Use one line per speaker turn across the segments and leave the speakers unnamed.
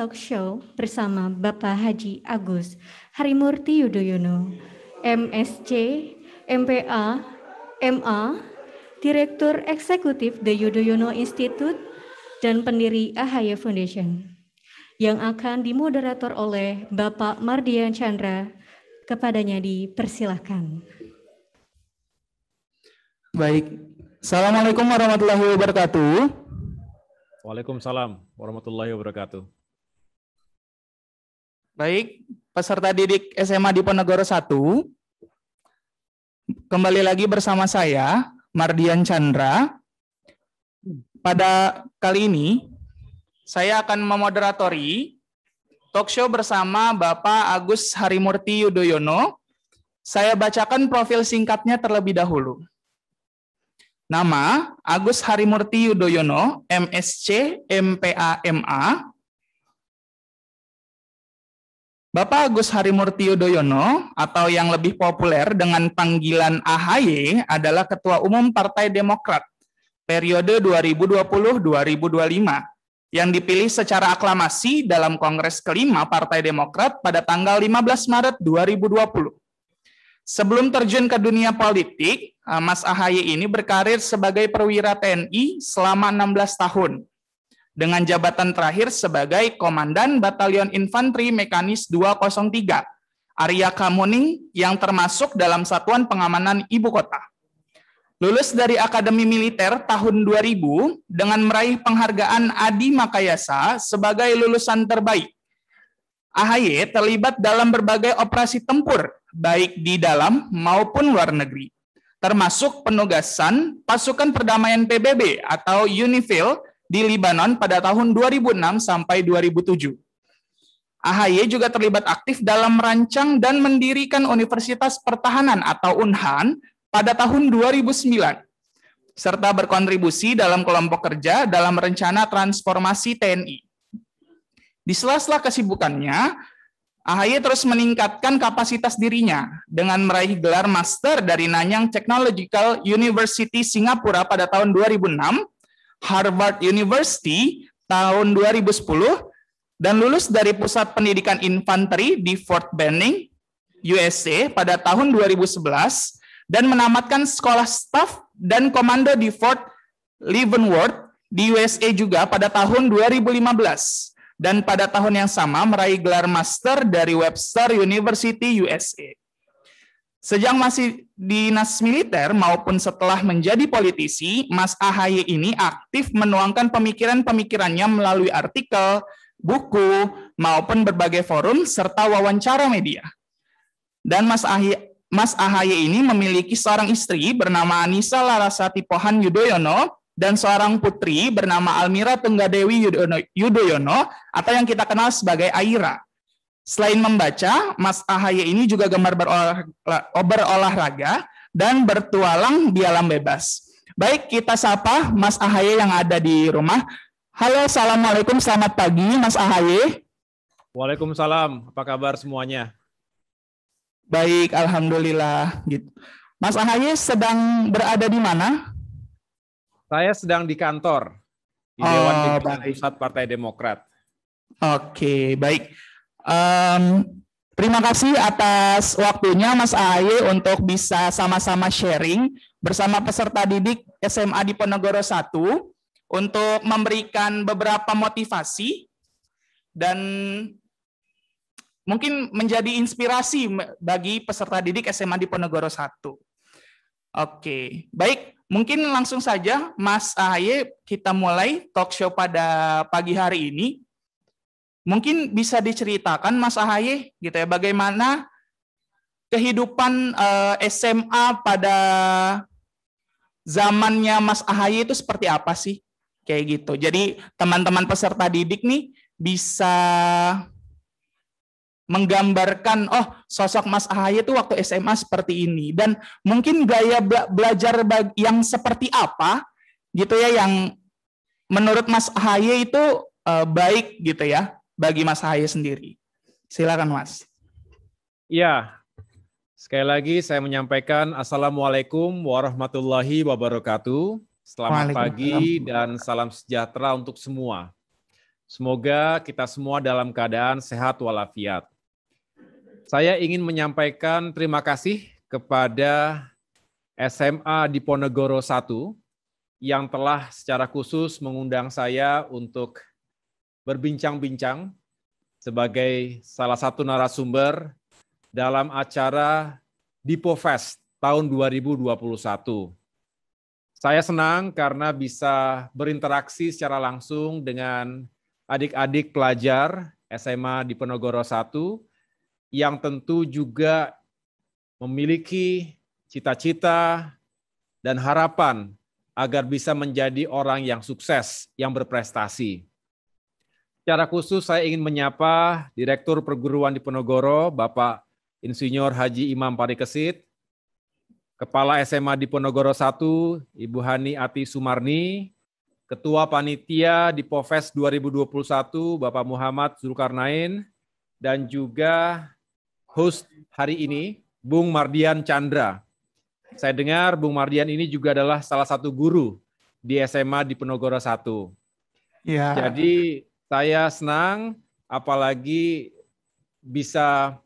Talk Show bersama Bapak Haji Agus Harimurti Yudhoyono, MSc, MPA, MA, Direktur Eksekutif The Yudhoyono Institute, dan pendiri AHY Foundation, yang akan dimoderator oleh Bapak Mardian Chandra. Kepadanya dipersilahkan.
Baik, Assalamualaikum warahmatullahi wabarakatuh.
Waalaikumsalam warahmatullahi wabarakatuh.
Baik, peserta didik SMA Diponegoro 1, kembali lagi bersama saya, Mardian Chandra. Pada kali ini, saya akan memoderatori talk show bersama Bapak Agus Harimurti Yudhoyono. Saya bacakan profil singkatnya terlebih dahulu. Nama, Agus Harimurti Yudhoyono, MSc, MPA, MA. Bapak Agus Harimurti Yudhoyono, atau yang lebih populer dengan panggilan AHY, adalah Ketua Umum Partai Demokrat periode 2020-2025 yang dipilih secara aklamasi dalam Kongres kelima Partai Demokrat pada tanggal 15 Maret 2020. Sebelum terjun ke dunia politik, Mas AHY ini berkarir sebagai perwira TNI selama 16 tahun, dengan jabatan terakhir sebagai Komandan Batalion Infanteri Mekanis 203, Arya Kamuning, yang termasuk dalam Satuan Pengamanan Ibu Kota. Lulus dari Akademi Militer tahun 2000 dengan meraih penghargaan Adi Makayasa sebagai lulusan terbaik. AHY terlibat dalam berbagai operasi tempur, baik di dalam maupun luar negeri, termasuk penugasan pasukan perdamaian PBB atau UNIFIL di Lebanon pada tahun 2006 sampai 2007. AHY juga terlibat aktif dalam merancang dan mendirikan Universitas Pertahanan atau UNHAN pada tahun 2009, serta berkontribusi dalam kelompok kerja dalam rencana transformasi TNI. Di sela-sela kesibukannya, AHY terus meningkatkan kapasitas dirinya dengan meraih gelar master dari Nanyang Technological University Singapura pada tahun 2006, Harvard University tahun 2010, dan lulus dari Pusat Pendidikan Infanteri di Fort Benning, USA pada tahun 2011, dan menamatkan Sekolah Staf dan Komando di Fort Leavenworth di USA juga pada tahun 2015. Dan pada tahun yang sama meraih gelar master dari Webster University USA. Sejak masih dinas militer maupun setelah menjadi politisi, Mas AHY ini aktif menuangkan pemikiran-pemikirannya melalui artikel, buku, maupun berbagai forum serta wawancara media. Dan Mas AHY ini memiliki seorang istri bernama Anissa Larasati Pohan Yudhoyono dan seorang putri bernama Almira Tunggadewi Yudhoyono atau yang kita kenal sebagai Aira. Selain membaca, Mas AHY ini juga gemar berolahraga dan bertualang di alam bebas. Baik, kita sapa Mas AHY yang ada di rumah. Halo, Assalamualaikum, selamat pagi Mas AHY.
Waalaikumsalam, apa kabar semuanya?
Baik, Alhamdulillah. Gitu. Mas AHY sedang berada di mana?
Saya sedang di kantor, di Dewan Pimpinan Pusat Partai Demokrat.
Oke, baik. Terima kasih atas waktunya Mas AHY untuk bisa sama-sama sharing bersama peserta didik SMA Diponegoro 1 untuk memberikan beberapa motivasi dan mungkin menjadi inspirasi bagi peserta didik SMA Diponegoro 1. Oke, baik. Mungkin langsung saja, Mas AHY, kita mulai talk show pada pagi hari ini. Mungkin bisa diceritakan, Mas AHY, gitu ya, bagaimana kehidupan SMA pada zamannya Mas AHY itu seperti apa sih? Kayak gitu. Jadi teman-teman peserta didik nih bisa menggambarkan, oh sosok Mas AHY itu waktu SMA seperti ini, dan mungkin gaya belajar yang seperti apa gitu ya yang menurut Mas AHY itu baik gitu ya bagi Mas AHY sendiri. Silakan Mas.
Iya, sekali lagi saya menyampaikan Assalamualaikum warahmatullahi wabarakatuh. Selamat pagi dan salam sejahtera untuk semua. Semoga kita semua dalam keadaan sehat walafiat. Saya ingin menyampaikan terima kasih kepada SMA Diponegoro 1 yang telah secara khusus mengundang saya untuk berbincang-bincang sebagai salah satu narasumber dalam acara Dipofest tahun 2021. Saya senang karena bisa berinteraksi secara langsung dengan adik-adik pelajar SMA Diponegoro 1 yang tentu juga memiliki cita-cita dan harapan agar bisa menjadi orang yang sukses, yang berprestasi. Secara khusus saya ingin menyapa Direktur Perguruan Diponegoro, Bapak Insinyur Haji Imam Parikesit, Kepala SMA Diponegoro 1, Ibu Hani Ati Sumarni, Ketua Panitia Dipofest 2021, Bapak Muhammad Zulkarnain, dan juga host hari ini, Bung Mardian Chandra. Saya dengar Bung Mardian ini juga adalah salah satu guru di SMA Diponegoro 1.
Ya.
Jadi saya senang apalagi bisa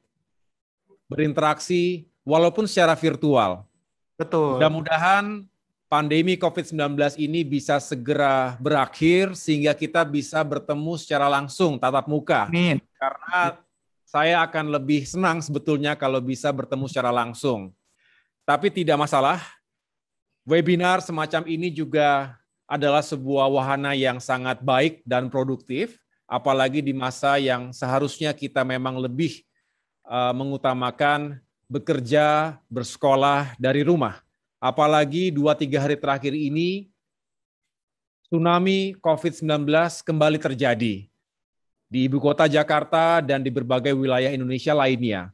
berinteraksi walaupun secara virtual.
Betul.
Mudah-mudahan pandemi COVID-19 ini bisa segera berakhir sehingga kita bisa bertemu secara langsung tatap muka.
Amin.
Karena saya akan lebih senang sebetulnya kalau bisa bertemu secara langsung. Tapi tidak masalah, webinar semacam ini juga adalah sebuah wahana yang sangat baik dan produktif, apalagi di masa yang seharusnya kita memang lebih mengutamakan bekerja, bersekolah dari rumah. Apalagi 2-3 hari terakhir ini, tsunami COVID-19 kembali terjadi di ibu kota Jakarta dan di berbagai wilayah Indonesia lainnya.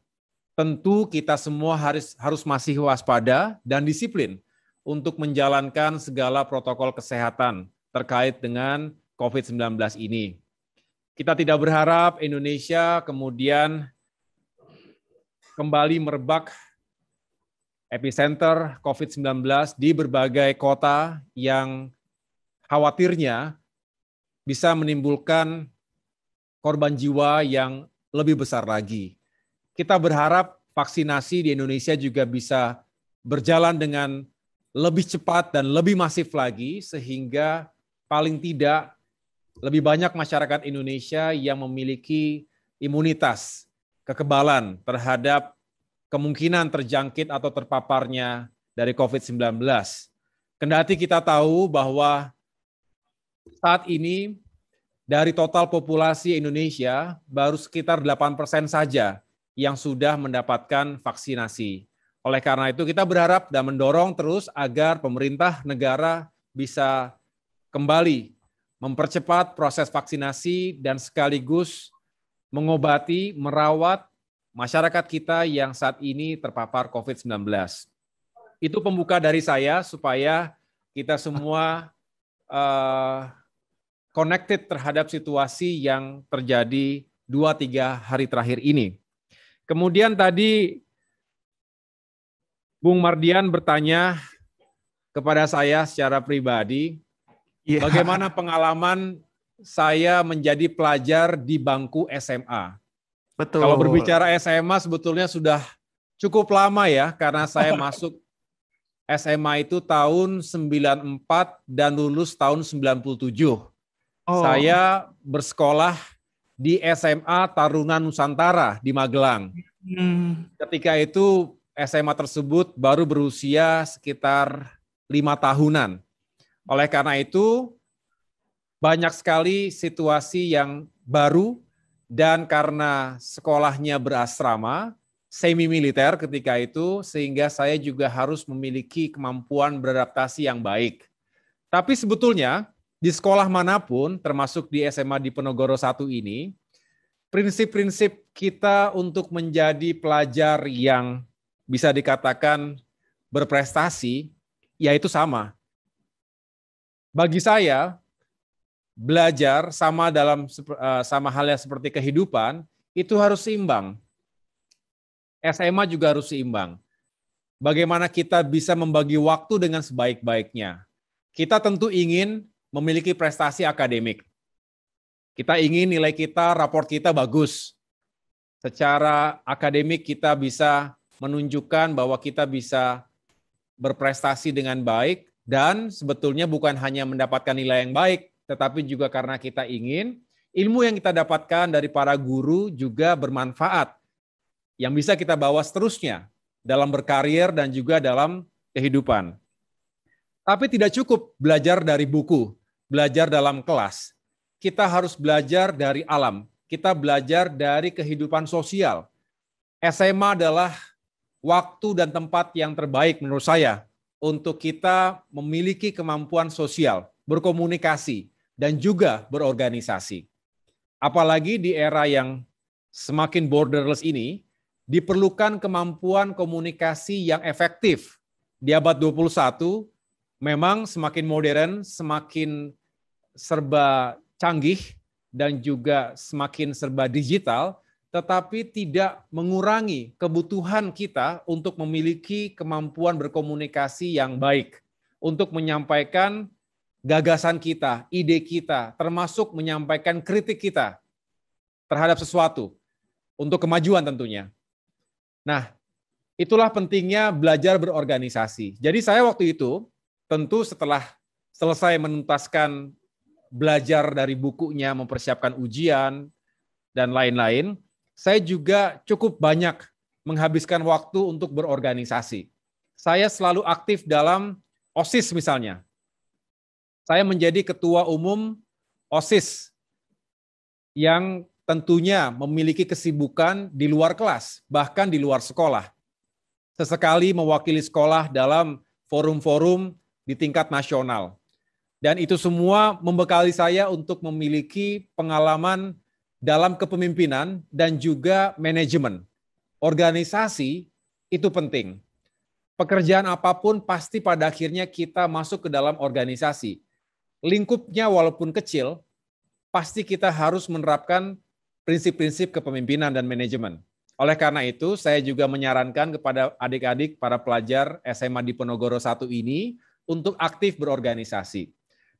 Tentu kita semua harus masih waspada dan disiplin untuk menjalankan segala protokol kesehatan terkait dengan COVID-19 ini. Kita tidak berharap Indonesia kemudian kembali merebak epicenter COVID-19 di berbagai kota yang khawatirnya bisa menimbulkan korban jiwa yang lebih besar lagi. Kita berharap vaksinasi di Indonesia juga bisa berjalan dengan lebih cepat dan lebih masif lagi, sehingga paling tidak lebih banyak masyarakat Indonesia yang memiliki imunitas, kekebalan terhadap kemungkinan terjangkit atau terpaparnya dari COVID-19. Kendati kita tahu bahwa saat ini dari total populasi Indonesia baru sekitar 8% saja yang sudah mendapatkan vaksinasi. Oleh karena itu kita berharap dan mendorong terus agar pemerintah negara bisa kembali mempercepat proses vaksinasi dan sekaligus mengobati, merawat masyarakat kita yang saat ini terpapar COVID-19. Itu pembuka dari saya supaya kita semua connected terhadap situasi yang terjadi 2-3 hari terakhir ini. Kemudian tadi Bung Mardian bertanya kepada saya secara pribadi, bagaimana pengalaman saya menjadi pelajar di bangku SMA.
Betul.
Kalau berbicara SMA sebetulnya sudah cukup lama ya, karena saya masuk SMA itu tahun 94 dan lulus tahun 97. Saya bersekolah di SMA Taruna Nusantara di Magelang. Ketika itu SMA tersebut baru berusia sekitar 5 tahunan. Oleh karena itu banyak sekali situasi yang baru dan karena sekolahnya berasrama, semi militer ketika itu, sehingga saya juga harus memiliki kemampuan beradaptasi yang baik. Tapi sebetulnya di sekolah manapun, termasuk di SMA Diponegoro 1 ini, prinsip-prinsip kita untuk menjadi pelajar yang bisa dikatakan berprestasi, yaitu sama. Bagi saya, belajar sama halnya seperti kehidupan, itu harus seimbang. SMA juga harus seimbang. Bagaimana kita bisa membagi waktu dengan sebaik-baiknya. Kita tentu ingin memiliki prestasi akademik. Kita ingin nilai kita, raport kita bagus. Secara akademik kita bisa menunjukkan bahwa kita bisa berprestasi dengan baik, dan sebetulnya bukan hanya mendapatkan nilai yang baik, tetapi juga karena kita ingin ilmu yang kita dapatkan dari para guru juga bermanfaat, yang bisa kita bawa seterusnya dalam berkarir dan juga dalam kehidupan. Tapi tidak cukup belajar dari buku, belajar dalam kelas. Kita harus belajar dari alam, kita belajar dari kehidupan sosial. SMA adalah waktu dan tempat yang terbaik menurut saya untuk kita memiliki kemampuan sosial, berkomunikasi, dan juga berorganisasi. Apalagi di era yang semakin borderless ini, diperlukan kemampuan komunikasi yang efektif. Di abad 21, memang semakin modern, semakin serba canggih, dan juga semakin serba digital, tetapi tidak mengurangi kebutuhan kita untuk memiliki kemampuan berkomunikasi yang baik, untuk menyampaikan gagasan kita, ide kita, termasuk menyampaikan kritik kita terhadap sesuatu, untuk kemajuan tentunya. Nah, itulah pentingnya belajar berorganisasi. Jadi saya waktu itu, tentu setelah selesai menuntaskan belajar dari bukunya, mempersiapkan ujian, dan lain-lain, saya juga cukup banyak menghabiskan waktu untuk berorganisasi. Saya selalu aktif dalam OSIS misalnya. Saya menjadi ketua umum OSIS yang tentunya memiliki kesibukan di luar kelas, bahkan di luar sekolah. Sesekali mewakili sekolah dalam forum-forum di tingkat nasional. Dan itu semua membekali saya untuk memiliki pengalaman dalam kepemimpinan dan juga manajemen. Organisasi itu penting. Pekerjaan apapun pasti pada akhirnya kita masuk ke dalam organisasi. Lingkupnya walaupun kecil, pasti kita harus menerapkan prinsip-prinsip kepemimpinan dan manajemen. Oleh karena itu, saya juga menyarankan kepada adik-adik para pelajar SMA Diponegoro 1 ini untuk aktif berorganisasi.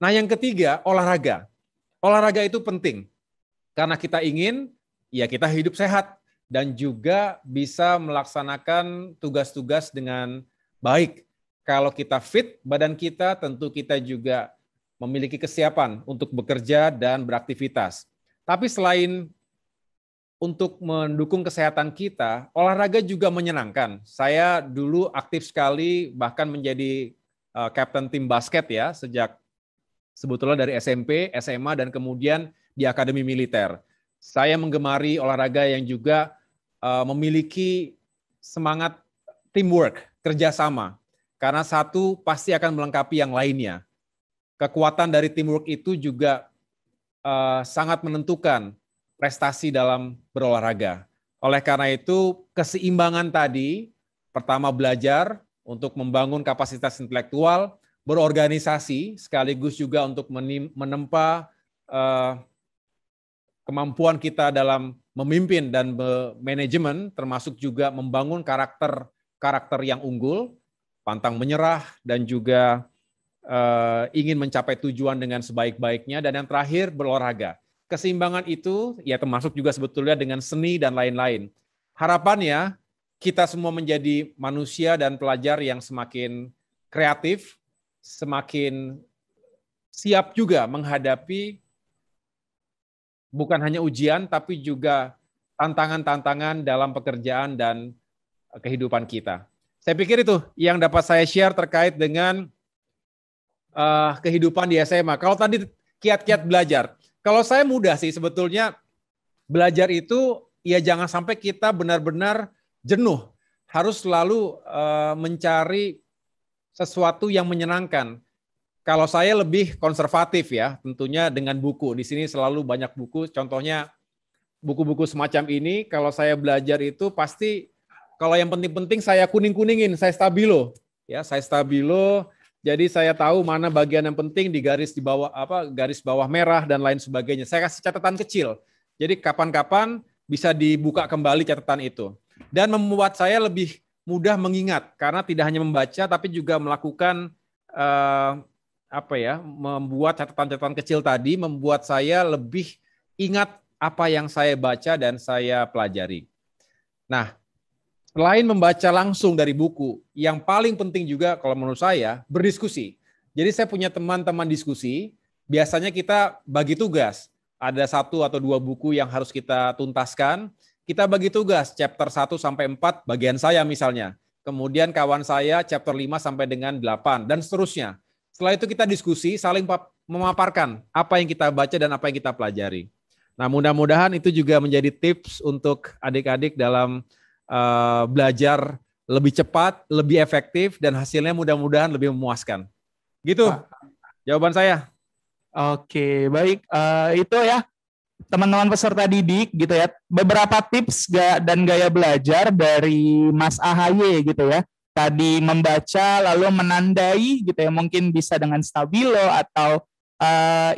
Nah, yang ketiga, olahraga. Olahraga itu penting. Karena kita ingin, ya kita hidup sehat dan juga bisa melaksanakan tugas-tugas dengan baik. Kalau kita fit, badan kita tentu kita juga memiliki kesiapan untuk bekerja dan beraktivitas. Tapi selain untuk mendukung kesehatan kita, olahraga juga menyenangkan. Saya dulu aktif sekali, bahkan menjadi kapten tim basket ya, sejak sebetulnya dari SMP, SMA, dan kemudian di Akademi Militer. Saya menggemari olahraga yang juga memiliki semangat teamwork, kerjasama. Karena satu pasti akan melengkapi yang lainnya. Kekuatan dari teamwork itu juga sangat menentukan prestasi dalam berolahraga. Oleh karena itu, keseimbangan tadi, pertama belajar untuk membangun kapasitas intelektual, berorganisasi, sekaligus juga untuk menempa kemampuan kita dalam memimpin dan manajemen, termasuk juga membangun karakter yang unggul, pantang menyerah, dan juga ingin mencapai tujuan dengan sebaik-baiknya. Dan yang terakhir, berolahraga. Keseimbangan itu ya termasuk juga sebetulnya dengan seni dan lain-lain. Harapannya kita semua menjadi manusia dan pelajar yang semakin kreatif, semakin siap juga menghadapi bukan hanya ujian, tapi juga tantangan-tantangan dalam pekerjaan dan kehidupan kita. Saya pikir itu yang dapat saya share terkait dengan kehidupan di SMA. Kalau tadi kiat-kiat belajar, kalau saya mudah sih sebetulnya belajar itu ya jangan sampai kita benar-benar jenuh. Harus selalu mencari sesuatu yang menyenangkan. Kalau saya lebih konservatif ya, tentunya dengan buku. Di sini selalu banyak buku, contohnya buku-buku semacam ini, kalau saya belajar itu pasti, kalau yang penting-penting saya kuning-kuningin, saya stabilo. Ya, saya stabilo, jadi saya tahu mana bagian yang penting di garis di bawah garis bawah merah dan lain sebagainya. Saya kasih catatan kecil. Jadi kapan-kapan bisa dibuka kembali catatan itu. Dan membuat saya lebih mudah mengingat karena tidak hanya membaca tapi juga melakukan membuat catatan-catatan kecil tadi membuat saya lebih ingat apa yang saya baca dan saya pelajari. Nah, selain membaca langsung dari buku, yang paling penting juga kalau menurut saya berdiskusi. Jadi saya punya teman-teman diskusi, biasanya kita bagi tugas. Ada 1 atau 2 buku yang harus kita tuntaskan, kita bagi tugas chapter 1 sampai 4 bagian saya misalnya. Kemudian kawan saya chapter 5 sampai dengan 8 dan seterusnya. Setelah itu kita diskusi, saling memaparkan apa yang kita baca dan apa yang kita pelajari. Nah, mudah-mudahan itu juga menjadi tips untuk adik-adik dalam belajar lebih cepat, lebih efektif, dan hasilnya mudah-mudahan lebih memuaskan. Gitu jawaban saya.
Oke, baik. Itu ya teman-teman peserta didik gitu ya. Beberapa tips dan gaya belajar dari Mas AHY gitu ya. Tadi membaca lalu menandai gitu ya. Mungkin bisa dengan stabilo atau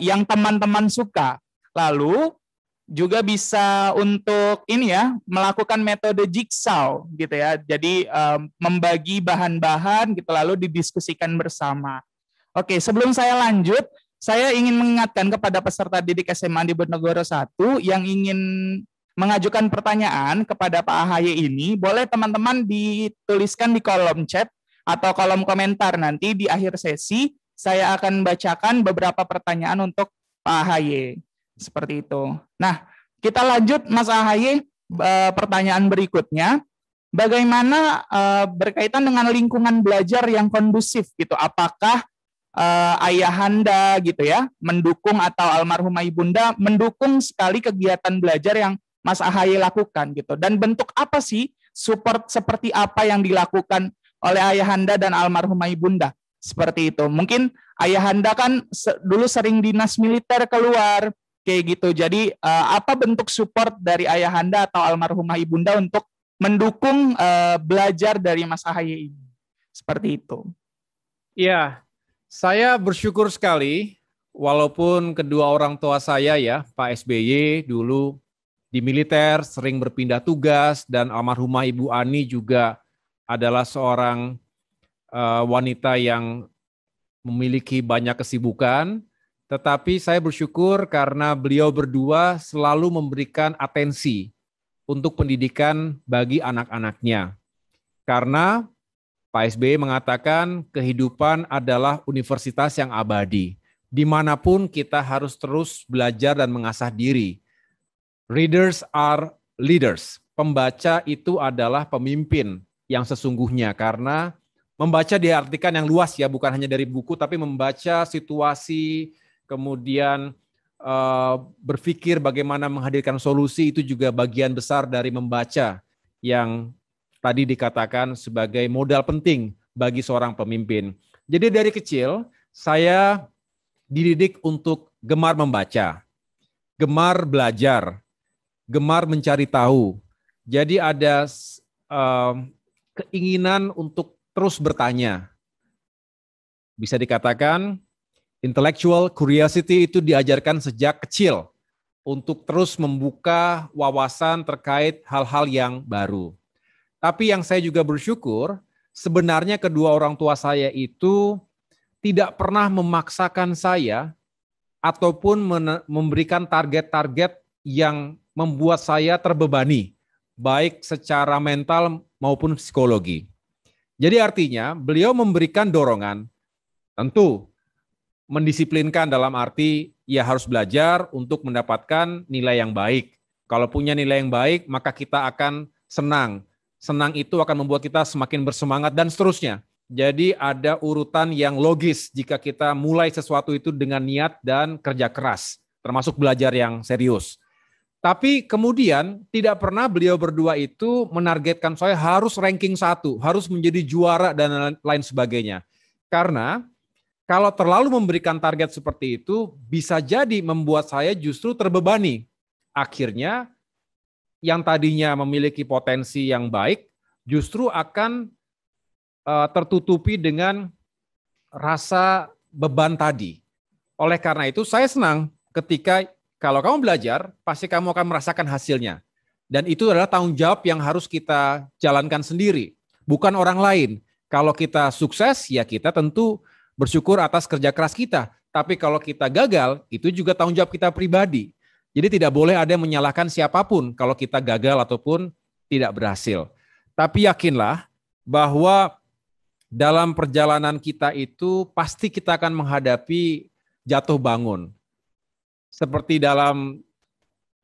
yang teman-teman suka. Lalu juga bisa untuk ini ya, melakukan metode jigsaw gitu ya. Jadi membagi bahan-bahan gitu lalu didiskusikan bersama. Oke, sebelum saya lanjut, saya ingin mengingatkan kepada peserta didik SMA di Bojonegoro 1 yang ingin mengajukan pertanyaan kepada Pak AHY ini, boleh teman-teman dituliskan di kolom chat atau kolom komentar. Nanti di akhir sesi saya akan bacakan beberapa pertanyaan untuk Pak AHY. Seperti itu. Nah, kita lanjut Mas AHY, pertanyaan berikutnya. Bagaimana berkaitan dengan lingkungan belajar yang kondusif gitu? Apakah ayahanda gitu ya mendukung atau almarhumah ibunda mendukung sekali kegiatan belajar yang Mas AHY lakukan gitu, dan bentuk apa sih support seperti apa yang dilakukan oleh ayahanda dan almarhumah ibunda seperti itu? Mungkin ayahanda kan dulu sering dinas militer keluar kayak gitu, jadi apa bentuk support dari ayahanda atau almarhumah ibunda untuk mendukung belajar dari Mas AHY ini seperti itu?
Iya. Saya bersyukur sekali, walaupun kedua orang tua saya ya, Pak SBY dulu di militer, sering berpindah tugas, dan almarhumah Ibu Ani juga adalah seorang wanita yang memiliki banyak kesibukan, tetapi saya bersyukur karena beliau berdua selalu memberikan atensi untuk pendidikan bagi anak-anaknya. Karena Pak SBY mengatakan kehidupan adalah universitas yang abadi. Dimanapun kita harus terus belajar dan mengasah diri. Readers are leaders. Pembaca itu adalah pemimpin yang sesungguhnya, karena membaca diartikan yang luas ya, bukan hanya dari buku, tapi membaca situasi, kemudian berpikir bagaimana menghadirkan solusi, itu juga bagian besar dari membaca yang tadi dikatakan sebagai modal penting bagi seorang pemimpin. Jadi dari kecil saya dididik untuk gemar membaca, gemar belajar, gemar mencari tahu. Jadi ada keinginan untuk terus bertanya. Bisa dikatakan intellectual curiosity itu diajarkan sejak kecil untuk terus membuka wawasan terkait hal-hal yang baru. Tapi yang saya juga bersyukur, sebenarnya kedua orang tua saya itu tidak pernah memaksakan saya ataupun memberikan target-target yang membuat saya terbebani, baik secara mental maupun psikologi. Jadi artinya beliau memberikan dorongan, tentu mendisiplinkan dalam arti ya harus belajar untuk mendapatkan nilai yang baik. Kalau punya nilai yang baik, maka kita akan senang. Senang itu akan membuat kita semakin bersemangat dan seterusnya. Jadi ada urutan yang logis jika kita mulai sesuatu itu dengan niat dan kerja keras, termasuk belajar yang serius. Tapi kemudian tidak pernah beliau berdua itu menargetkan saya harus ranking 1, harus menjadi juara dan lain sebagainya. Karena kalau terlalu memberikan target seperti itu bisa jadi membuat saya justru terbebani. Akhirnya yang tadinya memiliki potensi yang baik justru akan tertutupi dengan rasa beban tadi. Oleh karena itu saya senang ketika kalau kamu belajar pasti kamu akan merasakan hasilnya. Dan itu adalah tanggung jawab yang harus kita jalankan sendiri, bukan orang lain. Kalau kita sukses ya kita tentu bersyukur atas kerja keras kita. Tapi kalau kita gagal itu juga tanggung jawab kita pribadi. Jadi tidak boleh ada yang menyalahkan siapapun kalau kita gagal ataupun tidak berhasil. Tapi yakinlah bahwa dalam perjalanan kita itu pasti kita akan menghadapi jatuh bangun. Seperti dalam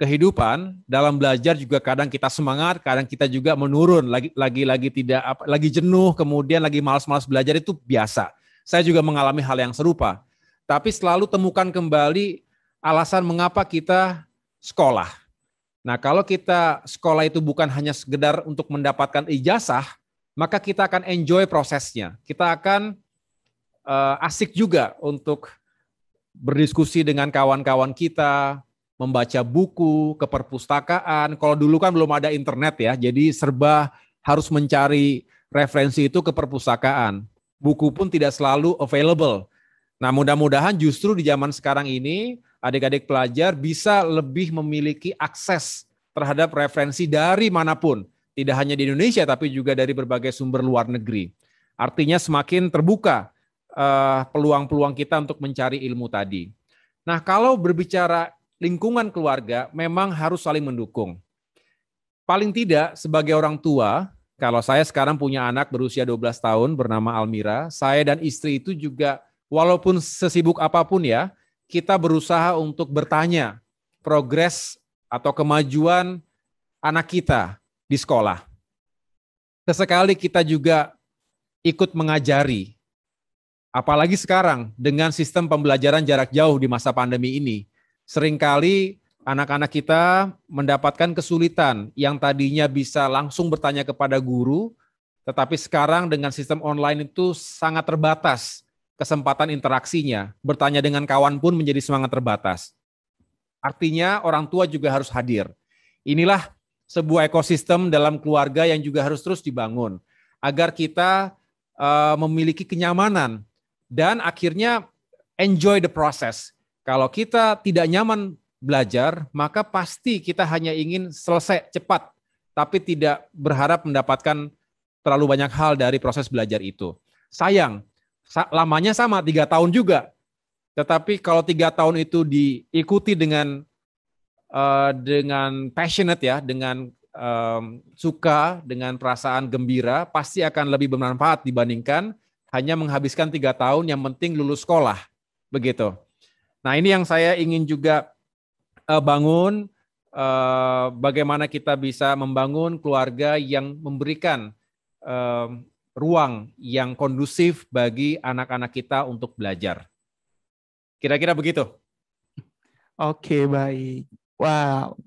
kehidupan, dalam belajar juga kadang kita semangat, kadang kita juga menurun, lagi jenuh, kemudian lagi malas-malas belajar, itu biasa. Saya juga mengalami hal yang serupa. Tapi selalu temukan kembali alasan mengapa kita sekolah. Nah, kalau kita sekolah itu bukan hanya sekedar untuk mendapatkan ijazah, maka kita akan enjoy prosesnya. Kita akan asik juga untuk berdiskusi dengan kawan-kawan kita, membaca buku ke perpustakaan. Kalau dulu kan belum ada internet ya, jadi serba harus mencari referensi itu ke perpustakaan. Buku pun tidak selalu available. Nah, mudah-mudahan justru di zaman sekarang ini adik-adik pelajar bisa lebih memiliki akses terhadap referensi dari manapun. Tidak hanya di Indonesia, tapi juga dari berbagai sumber luar negeri. Artinya semakin terbuka peluang-peluang kita untuk mencari ilmu tadi. Nah, kalau berbicara lingkungan keluarga, memang harus saling mendukung. Paling tidak sebagai orang tua, kalau saya sekarang punya anak berusia 12 tahun bernama Almira, saya dan istri itu juga walaupun sesibuk apapun ya, kita berusaha untuk bertanya progres atau kemajuan anak kita di sekolah. Sesekali kita juga ikut mengajari. Apalagi sekarang dengan sistem pembelajaran jarak jauh di masa pandemi ini. Seringkali anak-anak kita mendapatkan kesulitan yang tadinya bisa langsung bertanya kepada guru, tetapi sekarang dengan sistem online itu sangat terbatas kesempatan interaksinya. Bertanya dengan kawan pun menjadi sangat terbatas. Artinya orang tua juga harus hadir. Inilah sebuah ekosistem dalam keluarga yang juga harus terus dibangun agar kita memiliki kenyamanan dan akhirnya enjoy the process. Kalau kita tidak nyaman belajar, maka pasti kita hanya ingin selesai cepat, tapi tidak berharap mendapatkan terlalu banyak hal dari proses belajar itu. Sayang, lamanya sama 3 tahun juga. Tetapi kalau 3 tahun itu diikuti dengan passionate ya, dengan suka, dengan perasaan gembira, pasti akan lebih bermanfaat dibandingkan hanya menghabiskan 3 tahun yang penting lulus sekolah. Begitu. Nah, ini yang saya ingin juga bangun, bagaimana kita bisa membangun keluarga yang memberikan ruang yang kondusif bagi anak-anak kita untuk belajar. Kira-kira begitu.
Oke, baik. Wow,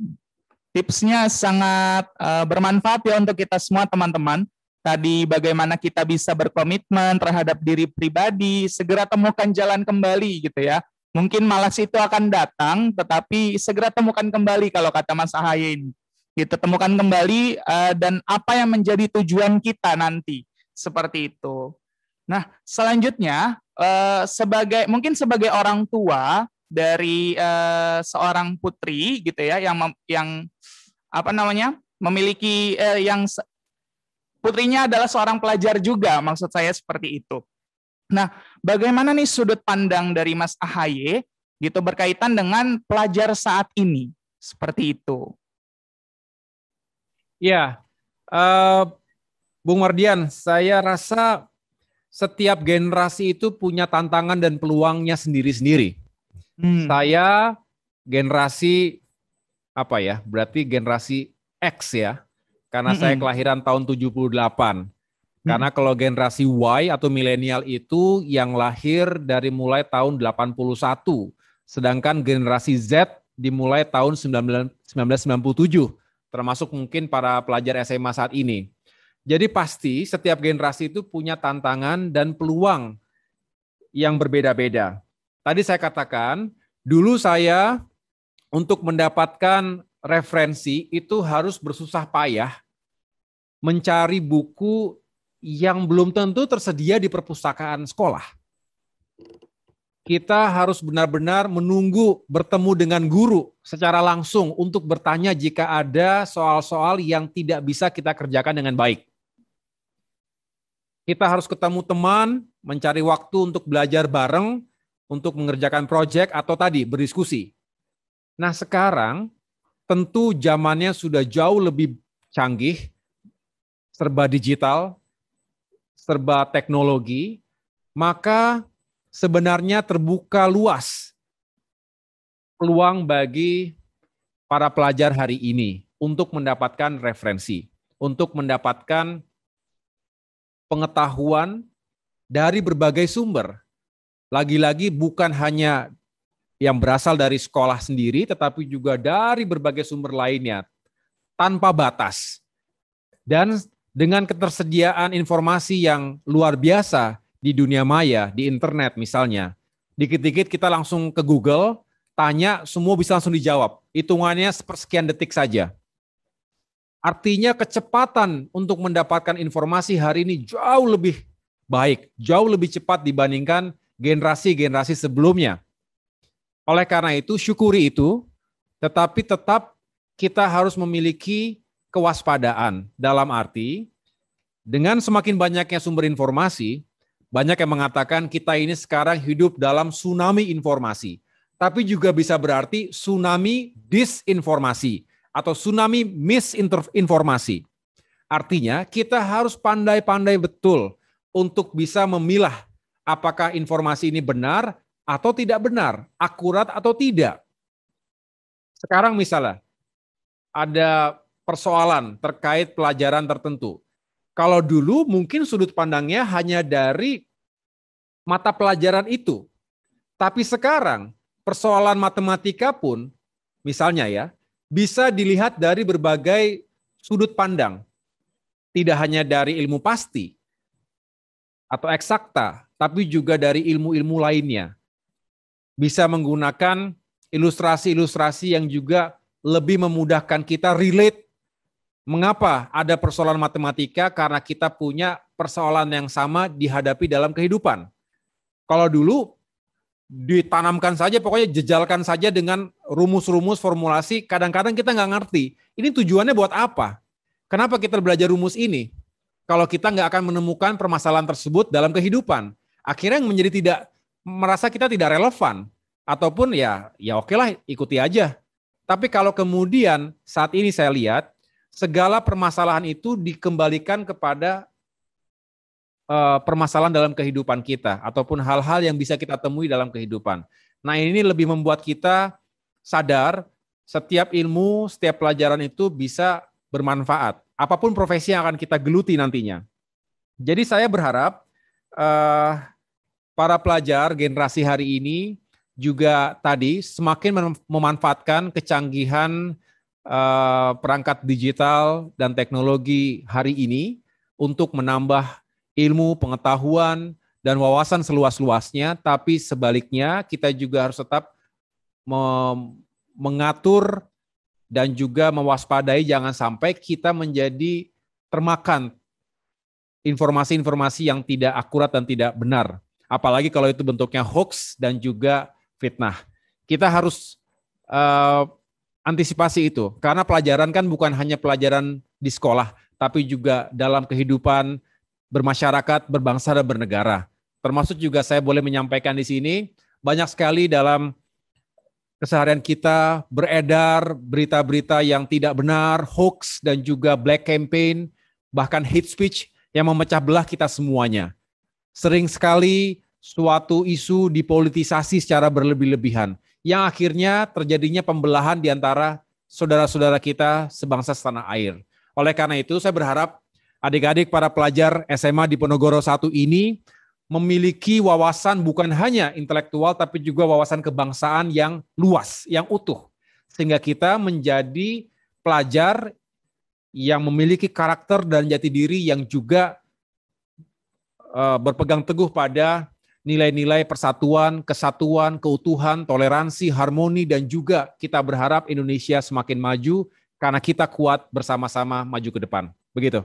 tipsnya sangat bermanfaat ya untuk kita semua teman-teman. Tadi bagaimana kita bisa berkomitmen terhadap diri pribadi, segera temukan jalan kembali gitu ya. Mungkin malas itu akan datang, tetapi segera temukan kembali kalau kata Mas Ahaye ini. Gitu, temukan kembali dan apa yang menjadi tujuan kita nanti. Seperti itu. Nah, selanjutnya mungkin sebagai orang tua dari seorang putri gitu ya yang memiliki yang putrinya adalah seorang pelajar juga, maksud saya seperti itu. Nah, bagaimana nih sudut pandang dari Mas Ahaye gitu berkaitan dengan pelajar saat ini seperti itu?
Ya, Bung Mardian, saya rasa setiap generasi itu punya tantangan dan peluangnya sendiri-sendiri. Saya generasi berarti generasi X ya, karena saya kelahiran tahun 78. Karena kalau generasi Y atau milenial itu yang lahir dari mulai tahun 81, sedangkan generasi Z dimulai tahun 1997, termasuk mungkin para pelajar SMA saat ini. Jadi pasti setiap generasi itu punya tantangan dan peluang yang berbeda-beda. Tadi saya katakan, dulu saya untuk mendapatkan referensi itu harus bersusah payah mencari buku yang belum tentu tersedia di perpustakaan sekolah. Kita harus benar-benar menunggu bertemu dengan guru secara langsung untuk bertanya jika ada soal-soal yang tidak bisa kita kerjakan dengan baik. Kita harus ketemu teman, mencari waktu untuk belajar bareng, untuk mengerjakan proyek atau tadi berdiskusi. Nah sekarang tentu zamannya sudah jauh lebih canggih, serba digital, serba teknologi, maka sebenarnya terbuka luas peluang bagi para pelajar hari ini untuk mendapatkan referensi, untuk mendapatkan pengetahuan dari berbagai sumber. Lagi-lagi bukan hanya yang berasal dari sekolah sendiri, tetapi juga dari berbagai sumber lainnya, tanpa batas. Dan dengan ketersediaan informasi yang luar biasa di dunia maya, di internet misalnya, dikit-dikit kita langsung ke Google, tanya, semua bisa langsung dijawab. Hitungannya sepersekian detik saja. Artinya kecepatan untuk mendapatkan informasi hari ini jauh lebih baik, jauh lebih cepat dibandingkan generasi-generasi sebelumnya. Oleh karena itu, syukuri itu, tetapi tetap kita harus memiliki kewaspadaan. Dalam arti, dengan semakin banyaknya sumber informasi, banyak yang mengatakan kita ini sekarang hidup dalam tsunami informasi. Tapi juga bisa berarti tsunami disinformasi atau tsunami misinformasi. Artinya kita harus pandai-pandai betul untuk bisa memilah apakah informasi ini benar atau tidak benar, akurat atau tidak. Sekarang misalnya ada persoalan terkait pelajaran tertentu. Kalau dulu mungkin sudut pandangnya hanya dari mata pelajaran itu. Tapi sekarang persoalan matematika pun misalnya ya, bisa dilihat dari berbagai sudut pandang. Tidak hanya dari ilmu pasti atau eksakta, tapi juga dari ilmu-ilmu lainnya. Bisa menggunakan ilustrasi-ilustrasi yang juga lebih memudahkan kita relate. Mengapa ada persoalan matematika? Karena kita punya persoalan yang sama dihadapi dalam kehidupan. Kalau dulu ditanamkan saja, pokoknya jejalkan saja dengan rumus-rumus formulasi, kadang-kadang kita nggak ngerti. Ini tujuannya buat apa? Kenapa kita belajar rumus ini? Kalau kita nggak akan menemukan permasalahan tersebut dalam kehidupan. Akhirnya yang menjadi tidak, merasa kita tidak relevan. Ataupun ya oke lah, ikuti aja. Tapi kalau kemudian saat ini saya lihat, segala permasalahan itu dikembalikan kepada permasalahan dalam kehidupan kita ataupun hal-hal yang bisa kita temui dalam kehidupan. Nah, ini lebih membuat kita sadar setiap ilmu, setiap pelajaran itu bisa bermanfaat. Apapun profesi yang akan kita geluti nantinya. Jadi saya berharap para pelajar generasi hari ini juga tadi semakin memanfaatkan kecanggihan perangkat digital dan teknologi hari ini untuk menambah ilmu, pengetahuan, dan wawasan seluas-luasnya, tapi sebaliknya kita juga harus tetap mengatur dan juga mewaspadai jangan sampai kita menjadi termakan informasi-informasi yang tidak akurat dan tidak benar. Apalagi kalau itu bentuknya hoax dan juga fitnah. Kita harus antisipasi itu, karena pelajaran kan bukan hanya pelajaran di sekolah, tapi juga dalam kehidupan bermasyarakat, berbangsa, dan bernegara. Termasuk juga saya boleh menyampaikan di sini, banyak sekali dalam keseharian kita beredar berita-berita yang tidak benar, hoax, dan juga black campaign, bahkan hate speech yang memecah belah kita semuanya. Sering sekali suatu isu dipolitisasi secara berlebih-lebihan, yang akhirnya terjadinya pembelahan di antara saudara-saudara kita sebangsa setanah air. Oleh karena itu, saya berharap adik-adik para pelajar SMA di Ponorogo 1 ini memiliki wawasan bukan hanya intelektual, tapi juga wawasan kebangsaan yang luas, yang utuh. Sehingga kita menjadi pelajar yang memiliki karakter dan jati diri yang juga berpegang teguh pada nilai-nilai persatuan, kesatuan, keutuhan, toleransi, harmoni, dan juga kita berharap Indonesia semakin maju karena kita kuat bersama-sama maju ke depan. Begitu.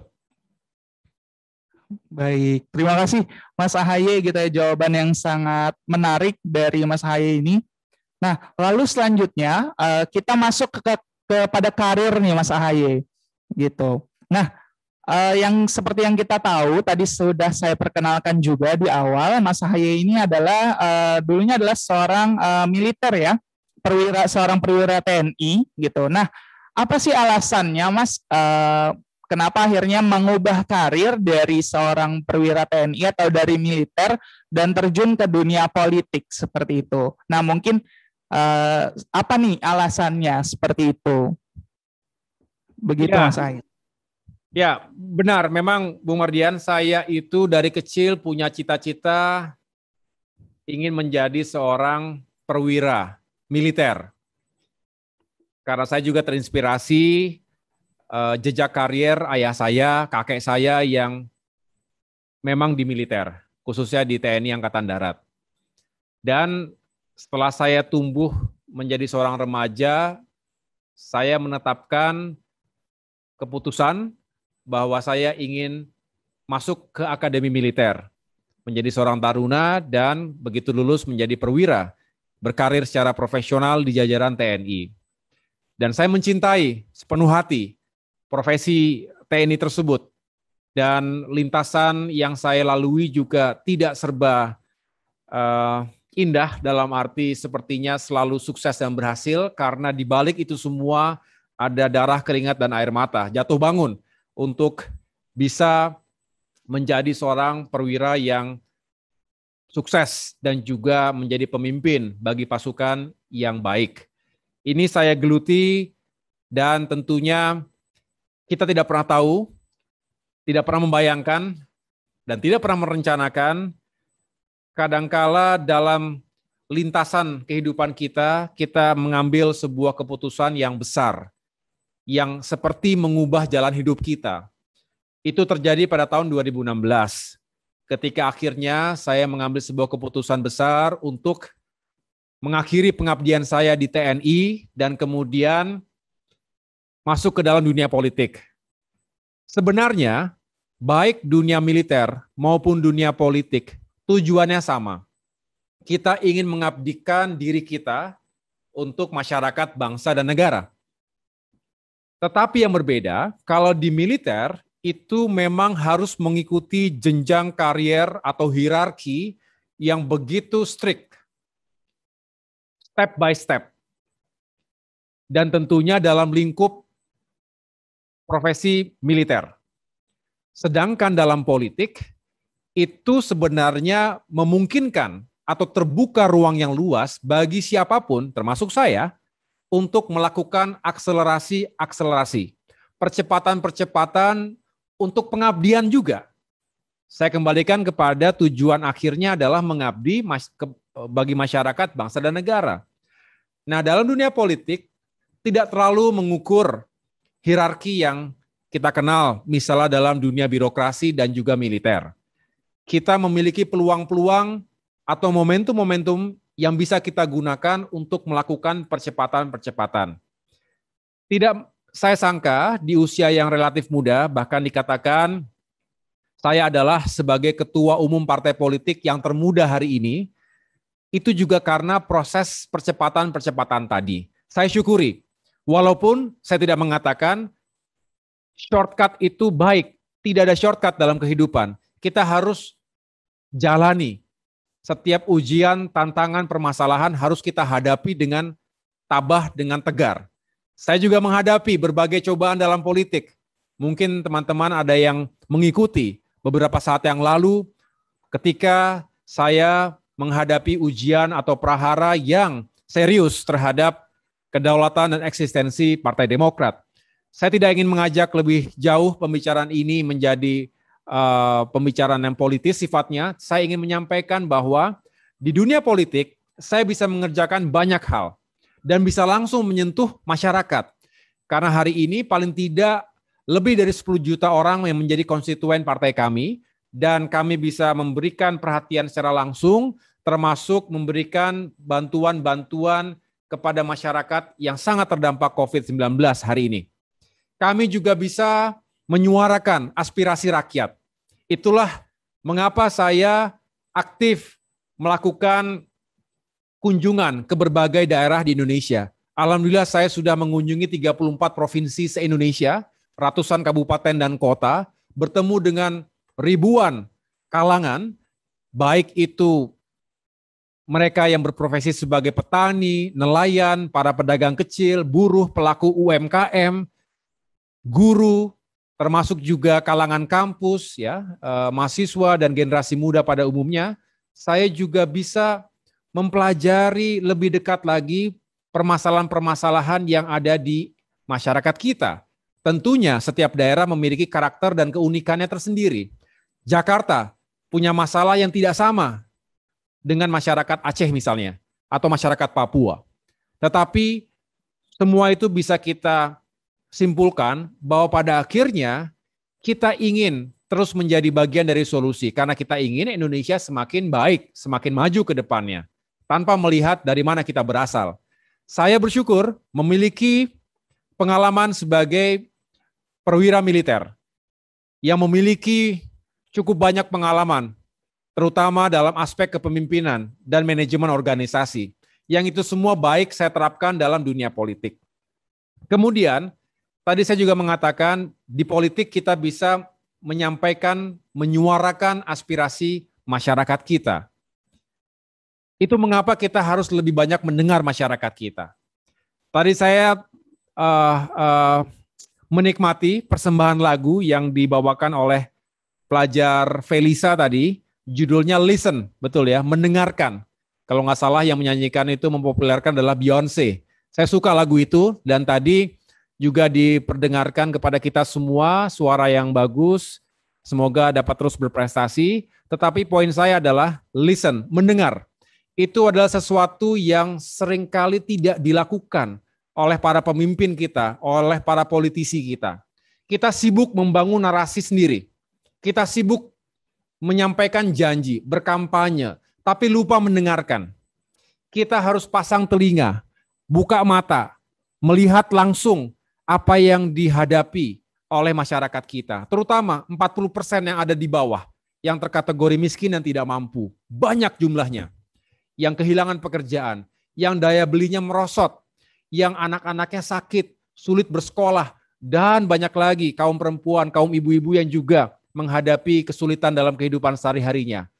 Baik, terima kasih Mas Ahaye gitu ya, jawaban yang sangat menarik dari Mas Ahaye ini. Nah, lalu selanjutnya kita masuk kepada karir nih Mas Ahaye gitu. Nah, yang seperti yang kita tahu tadi sudah saya perkenalkan juga di awal, Mas Ahaye ini adalah dulunya adalah seorang militer ya, seorang perwira TNI gitu. Nah, apa sih alasannya, Mas? Kenapa akhirnya mengubah karir dari seorang perwira TNI atau dari militer dan terjun ke dunia politik seperti itu? Nah, mungkin apa nih alasannya seperti itu? Begitu,
Ya,
Mas Ahir.
ya, benar. Memang Bung Mardian, saya itu dari kecil punya cita-cita ingin menjadi seorang perwira militer. Karena saya juga terinspirasi jejak karier ayah saya, kakek saya yang memang di militer, khususnya di TNI Angkatan Darat. Dan setelah saya tumbuh menjadi seorang remaja, saya menetapkan keputusan bahwa saya ingin masuk ke akademi militer, menjadi seorang taruna dan begitu lulus menjadi perwira, berkarir secara profesional di jajaran TNI. Dan saya mencintai sepenuh hati profesi TNI tersebut. Dan lintasan yang saya lalui juga tidak serba indah, dalam arti sepertinya selalu sukses dan berhasil, karena di balik itu semua ada darah, keringat, dan air mata. Jatuh bangun untuk bisa menjadi seorang perwira yang sukses dan juga menjadi pemimpin bagi pasukan yang baik. Ini saya geluti dan tentunya kita tidak pernah tahu, tidak pernah membayangkan, dan tidak pernah merencanakan. Kadangkala dalam lintasan kehidupan kita, kita mengambil sebuah keputusan yang besar, yang seperti mengubah jalan hidup kita. Itu terjadi pada tahun 2016, ketika akhirnya saya mengambil sebuah keputusan besar untuk mengakhiri pengabdian saya di TNI dan kemudian masuk ke dalam dunia politik. Sebenarnya, baik dunia militer maupun dunia politik, tujuannya sama. Kita ingin mengabdikan diri kita untuk masyarakat, bangsa, dan negara. Tetapi yang berbeda, kalau di militer, itu memang harus mengikuti jenjang karier atau hierarki yang begitu strict, step by step. Dan tentunya dalam lingkup profesi militer. Sedangkan dalam politik, itu sebenarnya memungkinkan atau terbuka ruang yang luas bagi siapapun, termasuk saya, untuk melakukan akselerasi, percepatan-percepatan untuk pengabdian juga. Saya kembalikan kepada tujuan akhirnya adalah mengabdi bagi masyarakat, bangsa, dan negara. Nah, dalam dunia politik, tidak terlalu mengukur hierarki yang kita kenal, misalnya dalam dunia birokrasi dan juga militer. Kita memiliki peluang-peluang atau momentum-momentum yang bisa kita gunakan untuk melakukan percepatan-percepatan. Tidak saya sangka di usia yang relatif muda, bahkan dikatakan saya adalah sebagai ketua umum partai politik yang termuda hari ini, itu juga karena proses percepatan-percepatan tadi. Saya syukuri, walaupun saya tidak mengatakan shortcut itu baik, tidak ada shortcut dalam kehidupan. Kita harus jalani. Setiap ujian, tantangan, permasalahan harus kita hadapi dengan tabah, dengan tegar. Saya juga menghadapi berbagai cobaan dalam politik. Mungkin teman-teman ada yang mengikuti beberapa saat yang lalu ketika saya menghadapi ujian atau prahara yang serius terhadap kedaulatan dan eksistensi Partai Demokrat. Saya tidak ingin mengajak lebih jauh pembicaraan ini menjadi pembicaraan yang politis sifatnya. Saya ingin menyampaikan bahwa di dunia politik saya bisa mengerjakan banyak hal dan bisa langsung menyentuh masyarakat. Karena hari ini paling tidak lebih dari 10 juta orang yang menjadi konstituen partai kami, dan kami bisa memberikan perhatian secara langsung, termasuk memberikan bantuan-bantuan kepada masyarakat yang sangat terdampak COVID-19 hari ini. Kami juga bisa menyuarakan aspirasi rakyat. Itulah mengapa saya aktif melakukan kunjungan ke berbagai daerah di Indonesia. Alhamdulillah saya sudah mengunjungi 34 provinsi se-Indonesia, ratusan kabupaten dan kota, bertemu dengan ribuan kalangan, baik itu mereka yang berprofesi sebagai petani, nelayan, para pedagang kecil, buruh, pelaku UMKM, guru, termasuk juga kalangan kampus, ya, mahasiswa dan generasi muda pada umumnya. Saya juga bisa mempelajari lebih dekat lagi permasalahan-permasalahan yang ada di masyarakat kita. Tentunya setiap daerah memiliki karakter dan keunikannya tersendiri. Jakarta punya masalah yang tidak sama dengan masyarakat Aceh misalnya, atau masyarakat Papua. Tetapi semua itu bisa kita simpulkan bahwa pada akhirnya kita ingin terus menjadi bagian dari solusi, karena kita ingin Indonesia semakin baik, semakin maju ke depannya, tanpa melihat dari mana kita berasal. Saya bersyukur memiliki pengalaman sebagai perwira militer yang memiliki cukup banyak pengalaman, terutama dalam aspek kepemimpinan dan manajemen organisasi. Yang itu semua baik saya terapkan dalam dunia politik. Kemudian, tadi saya juga mengatakan di politik kita bisa menyampaikan, menyuarakan aspirasi masyarakat kita. Itu mengapa kita harus lebih banyak mendengar masyarakat kita. Tadi saya menikmati persembahan lagu yang dibawakan oleh pelajar Felisa tadi, judulnya Listen, betul ya, mendengarkan. Kalau nggak salah yang menyanyikan itu mempopulerkan adalah Beyonce. Saya suka lagu itu dan tadi juga diperdengarkan kepada kita semua suara yang bagus. Semoga dapat terus berprestasi. Tetapi poin saya adalah listen, mendengar. Itu adalah sesuatu yang seringkali tidak dilakukan oleh para pemimpin kita, oleh para politisi kita. Kita sibuk membangun narasi sendiri. Kita sibuk menyampaikan janji, berkampanye, tapi lupa mendengarkan. Kita harus pasang telinga, buka mata, melihat langsung apa yang dihadapi oleh masyarakat kita. Terutama 40% yang ada di bawah, yang terkategori miskin dan tidak mampu. Banyak jumlahnya. Yang kehilangan pekerjaan, yang daya belinya merosot, yang anak-anaknya sakit, sulit bersekolah, dan banyak lagi kaum perempuan, kaum ibu-ibu yang juga menghadapi kesulitan dalam kehidupan sehari-harinya.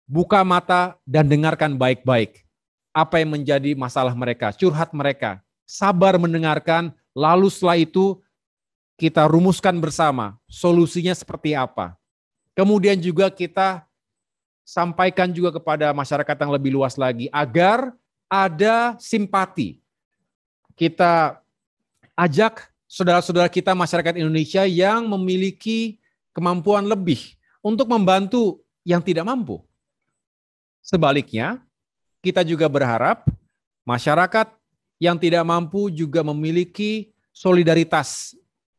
Buka mata dan dengarkan baik-baik apa yang menjadi masalah mereka, curhat mereka. Sabar mendengarkan, lalu setelah itu kita rumuskan bersama solusinya seperti apa. Kemudian juga kita sampaikan juga kepada masyarakat yang lebih luas lagi agar ada simpati. Kita ajak saudara-saudara kita masyarakat Indonesia yang memiliki kemampuan lebih untuk membantu yang tidak mampu. Sebaliknya, kita juga berharap masyarakat yang tidak mampu juga memiliki solidaritas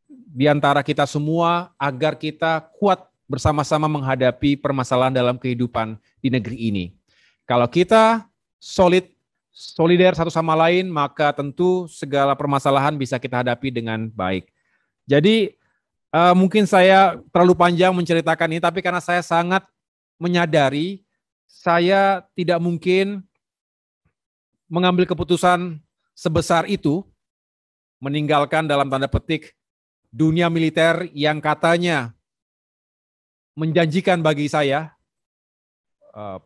di antara kita semua agar kita kuat bersama-sama menghadapi permasalahan dalam kehidupan di negeri ini. Kalau kita solider satu sama lain, maka tentu segala permasalahan bisa kita hadapi dengan baik. Jadi, mungkin saya terlalu panjang menceritakan ini, tapi karena saya sangat menyadari saya tidak mungkin mengambil keputusan sebesar itu, meninggalkan dalam tanda petik dunia militer yang katanya menjanjikan bagi saya,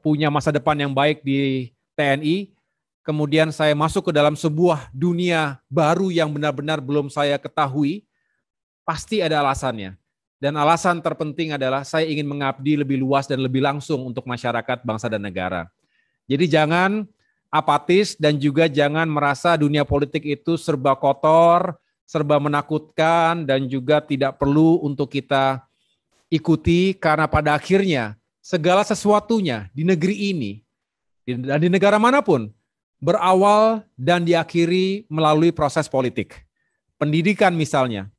punya masa depan yang baik di TNI, kemudian saya masuk ke dalam sebuah dunia baru yang benar-benar belum saya ketahui. Pasti ada alasannya. Dan alasan terpenting adalah saya ingin mengabdi lebih luas dan lebih langsung untuk masyarakat, bangsa, dan negara. Jadi jangan apatis dan juga jangan merasa dunia politik itu serba kotor, serba menakutkan, dan juga tidak perlu untuk kita ikuti, karena pada akhirnya segala sesuatunya di negeri ini dan di negara manapun berawal dan diakhiri melalui proses politik. Pendidikan misalnya,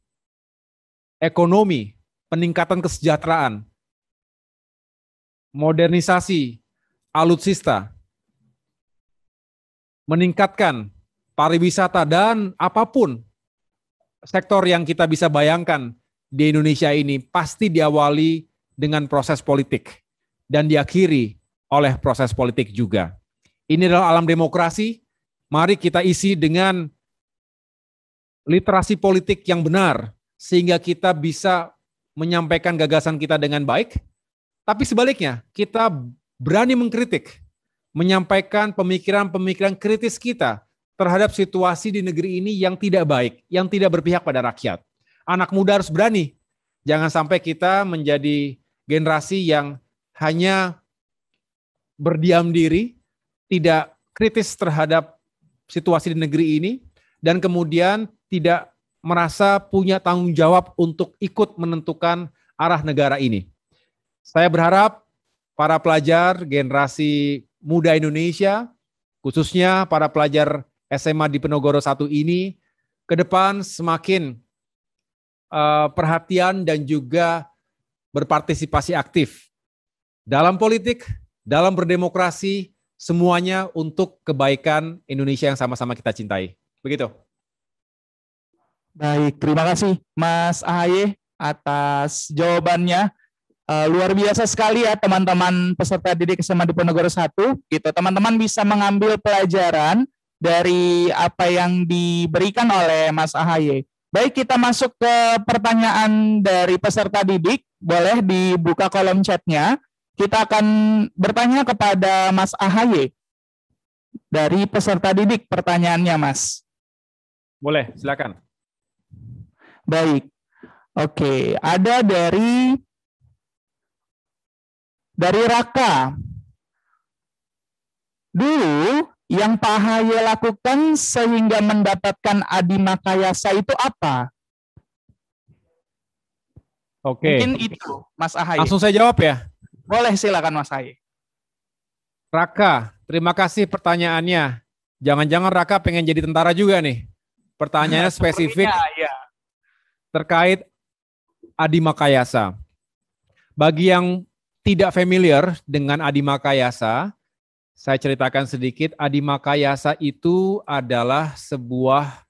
ekonomi, peningkatan kesejahteraan, modernisasi, alutsista, meningkatkan pariwisata, dan apapun sektor yang kita bisa bayangkan di Indonesia ini pasti diawali dengan proses politik dan diakhiri oleh proses politik juga. Ini adalah alam demokrasi, mari kita isi dengan literasi politik yang benar, sehingga kita bisa menyampaikan gagasan kita dengan baik, tapi sebaliknya kita berani mengkritik, menyampaikan pemikiran-pemikiran kritis kita terhadap situasi di negeri ini yang tidak baik, yang tidak berpihak pada rakyat. Anak muda harus berani. Jangan sampai kita menjadi generasi yang hanya berdiam diri, tidak kritis terhadap situasi di negeri ini, dan kemudian tidak merasa punya tanggung jawab untuk ikut menentukan arah negara ini. Saya berharap para pelajar generasi muda Indonesia, khususnya para pelajar SMA di Penogoro 1 ini, ke depan semakin perhatian dan juga berpartisipasi aktif dalam politik, dalam berdemokrasi, semuanya untuk kebaikan Indonesia yang sama-sama kita cintai. Begitu.
Baik, terima kasih Mas AHY atas jawabannya. Luar biasa sekali ya teman-teman peserta didik SMA di Penogoro 1. Gitu. Teman-teman bisa mengambil pelajaran dari apa yang diberikan oleh Mas AHY. Baik, kita masuk ke pertanyaan dari peserta didik. Boleh dibuka kolom chatnya. Kita akan bertanya kepada Mas AHY. Dari peserta didik pertanyaannya, Mas.
Boleh, silakan.
Baik. Oke, ada dari Raka. Dulu yang Pak AHY lakukan sehingga mendapatkan Adi Makayasa itu apa?
Oke.
Mungkin itu, Mas AHY.
Langsung saya jawab ya.
Boleh, silakan Mas AHY.
Raka, terima kasih pertanyaannya. Jangan-jangan Raka pengen jadi tentara juga nih. Pertanyaannya spesifik
ya.
terkait Adi Makayasa. Bagi yang tidak familiar dengan Adi Makayasa, saya ceritakan sedikit. Adi Makayasa itu adalah sebuah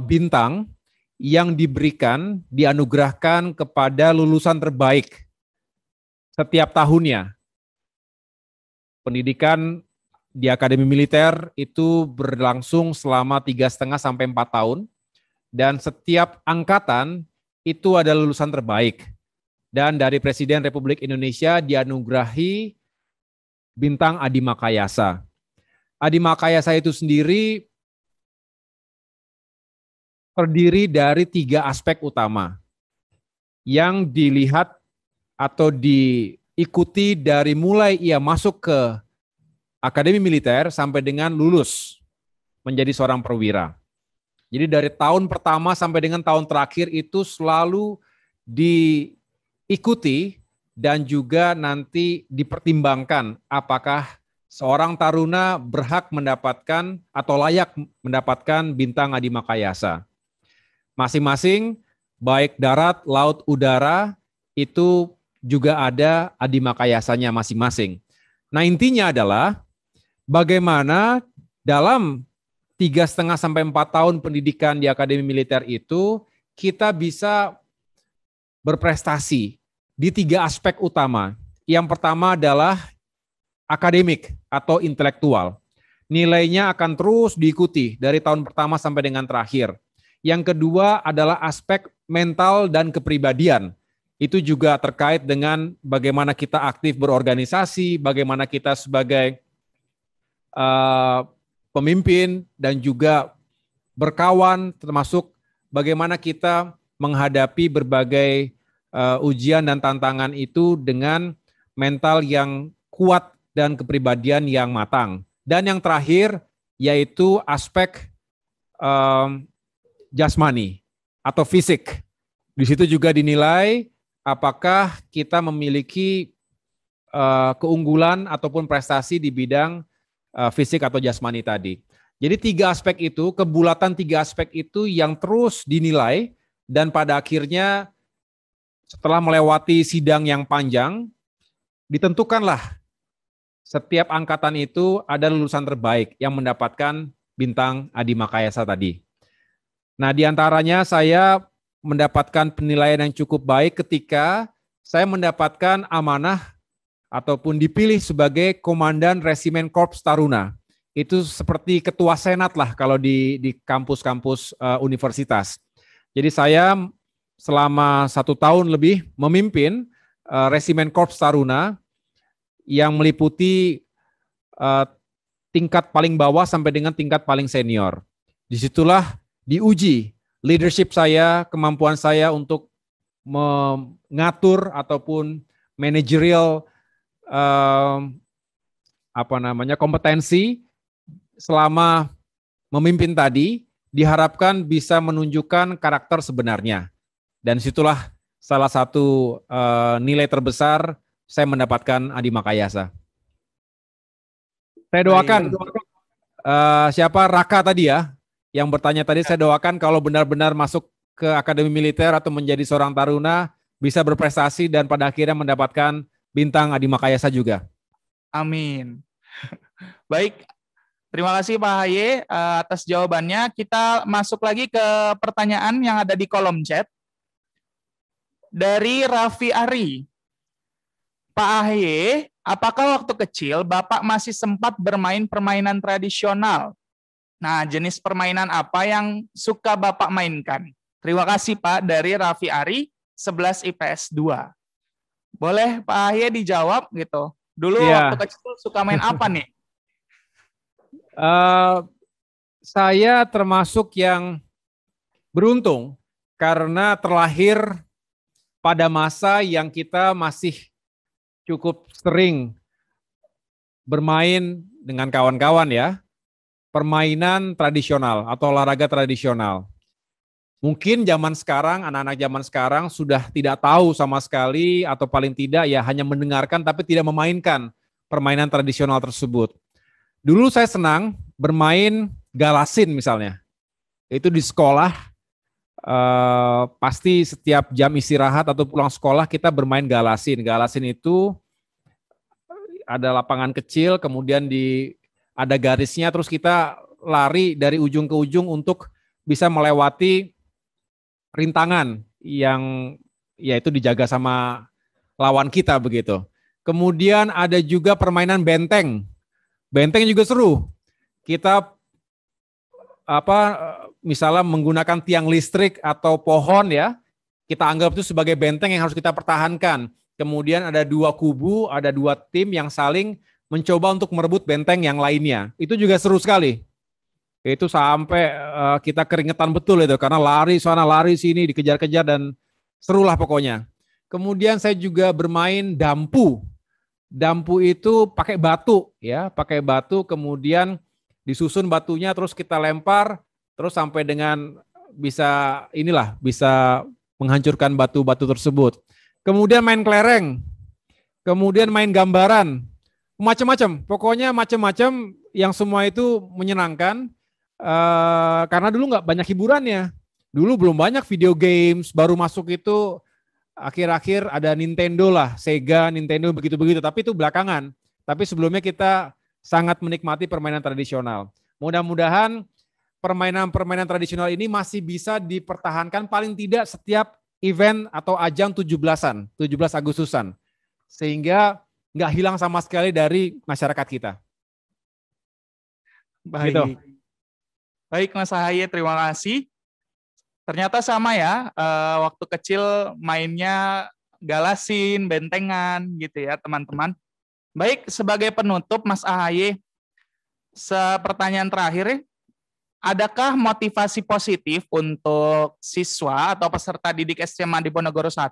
bintang yang diberikan, dianugerahkan kepada lulusan terbaik setiap tahunnya. Pendidikan di Akademi Militer itu berlangsung selama 3,5 sampai 4 tahun, dan setiap angkatan itu ada lulusan terbaik. Dan dari Presiden Republik Indonesia dianugerahi bintang Adi Makayasa. Adi Makayasa itu sendiri terdiri dari 3 aspek utama yang dilihat atau diikuti dari mulai ia masuk ke Akademi Militer sampai dengan lulus menjadi seorang perwira. Jadi dari tahun pertama sampai dengan tahun terakhir itu selalu diikuti dan juga nanti dipertimbangkan apakah seorang taruna berhak mendapatkan atau layak mendapatkan bintang Adi Makayasa. Masing-masing baik darat, laut, udara itu juga ada Adi Makayasanya masing-masing. Nah, intinya adalah bagaimana dalam 3,5 sampai 4 tahun pendidikan di Akademi Militer itu kita bisa berprestasi di 3 aspek utama. Yang pertama adalah akademik atau intelektual. Nilainya akan terus diikuti dari tahun pertama sampai dengan terakhir. Yang kedua adalah aspek mental dan kepribadian. Itu juga terkait dengan bagaimana kita aktif berorganisasi, bagaimana kita sebagai pemimpin dan juga berkawan, termasuk bagaimana kita menghadapi berbagai ujian dan tantangan itu dengan mental yang kuat dan kepribadian yang matang. Dan yang terakhir yaitu aspek jasmani atau fisik. Di situ juga dinilai apakah kita memiliki keunggulan ataupun prestasi di bidang fisik atau jasmani tadi. Jadi 3 aspek itu, kebulatan 3 aspek itu yang terus dinilai dan pada akhirnya setelah melewati sidang yang panjang, ditentukanlah setiap angkatan itu ada lulusan terbaik yang mendapatkan bintang Adi Makayasa tadi. Nah, di antaranya saya mendapatkan penilaian yang cukup baik ketika saya mendapatkan amanah ataupun dipilih sebagai Komandan Resimen Korps Taruna. Itu seperti ketua senat lah kalau di kampus-kampus universitas. Jadi saya selama 1 tahun lebih memimpin Resimen Korps Taruna yang meliputi tingkat paling bawah sampai dengan tingkat paling senior. Disitulah diuji leadership saya, kemampuan saya untuk mengatur ataupun managerial kompetensi selama memimpin tadi, diharapkan bisa menunjukkan karakter sebenarnya. Dan situlah salah satu nilai terbesar saya mendapatkan Adi Makayasa. Saya doakan siapa Raka tadi ya, yang bertanya tadi, saya doakan kalau benar-benar masuk ke Akademi Militer atau menjadi seorang taruna, bisa berprestasi dan pada akhirnya mendapatkan bintang Adi Makayasa juga.
Amin. Baik, terima kasih Pak Ahaye atas jawabannya. Kita masuk lagi ke pertanyaan yang ada di kolom chat. Dari Raffi Ari. Pak Ahaye, apakah waktu kecil Bapak masih sempat bermain permainan tradisional? Nah, jenis permainan apa yang suka Bapak mainkan? Terima kasih Pak, dari Raffi Ari, 11 IPS 2. Boleh Pak Ahaye dijawab gitu. Dulu waktu kecil suka main apa nih?
Saya termasuk yang beruntung karena terlahir pada masa yang kita masih cukup sering bermain dengan kawan-kawan ya, permainan tradisional atau olahraga tradisional. Mungkin zaman sekarang, anak-anak zaman sekarang sudah tidak tahu sama sekali atau paling tidak ya hanya mendengarkan tapi tidak memainkan permainan tradisional tersebut. Dulu saya senang bermain galasin misalnya. Itu di sekolah, pasti setiap jam istirahat atau pulang sekolah kita bermain galasin. Galasin itu ada lapangan kecil, kemudian ada garisnya, terus kita lari dari ujung ke ujung untuk bisa melewati rintangan yang yaitu dijaga sama lawan kita begitu. Kemudian ada juga permainan benteng. Benteng juga seru. Kita misalnya menggunakan tiang listrik atau pohon ya, kita anggap itu sebagai benteng yang harus kita pertahankan. Kemudian ada dua kubu, ada dua tim yang saling mencoba untuk merebut benteng yang lainnya. Itu juga seru sekali. Itu sampai kita keringetan betul itu karena lari sana lari sini dikejar-kejar dan serulah pokoknya. Kemudian saya juga bermain dampu. Dampu itu pakai batu ya, pakai batu kemudian disusun batunya terus kita lempar terus sampai dengan bisa menghancurkan batu-batu tersebut. Kemudian main kelereng. Kemudian main gambaran. Macam-macam, pokoknya macam-macam yang semua itu menyenangkan. Karena dulu nggak banyak hiburannya. Dulu belum banyak video games, baru masuk itu akhir-akhir ada Nintendo lah, Sega, Nintendo begitu-begitu, tapi itu belakangan. Tapi sebelumnya kita sangat menikmati permainan tradisional. Mudah-mudahan permainan-permainan tradisional ini masih bisa dipertahankan paling tidak setiap event atau ajang 17 Agustusan. Sehingga nggak hilang sama sekali dari masyarakat kita.
Baik. Gitu. Baik Mas Ahaye, terima kasih. Ternyata sama ya, waktu kecil mainnya galasin, bentengan gitu ya teman-teman. Baik, sebagai penutup Mas Ahaye, pertanyaan terakhir, adakah motivasi positif untuk siswa atau peserta didik SMA Diponegoro 1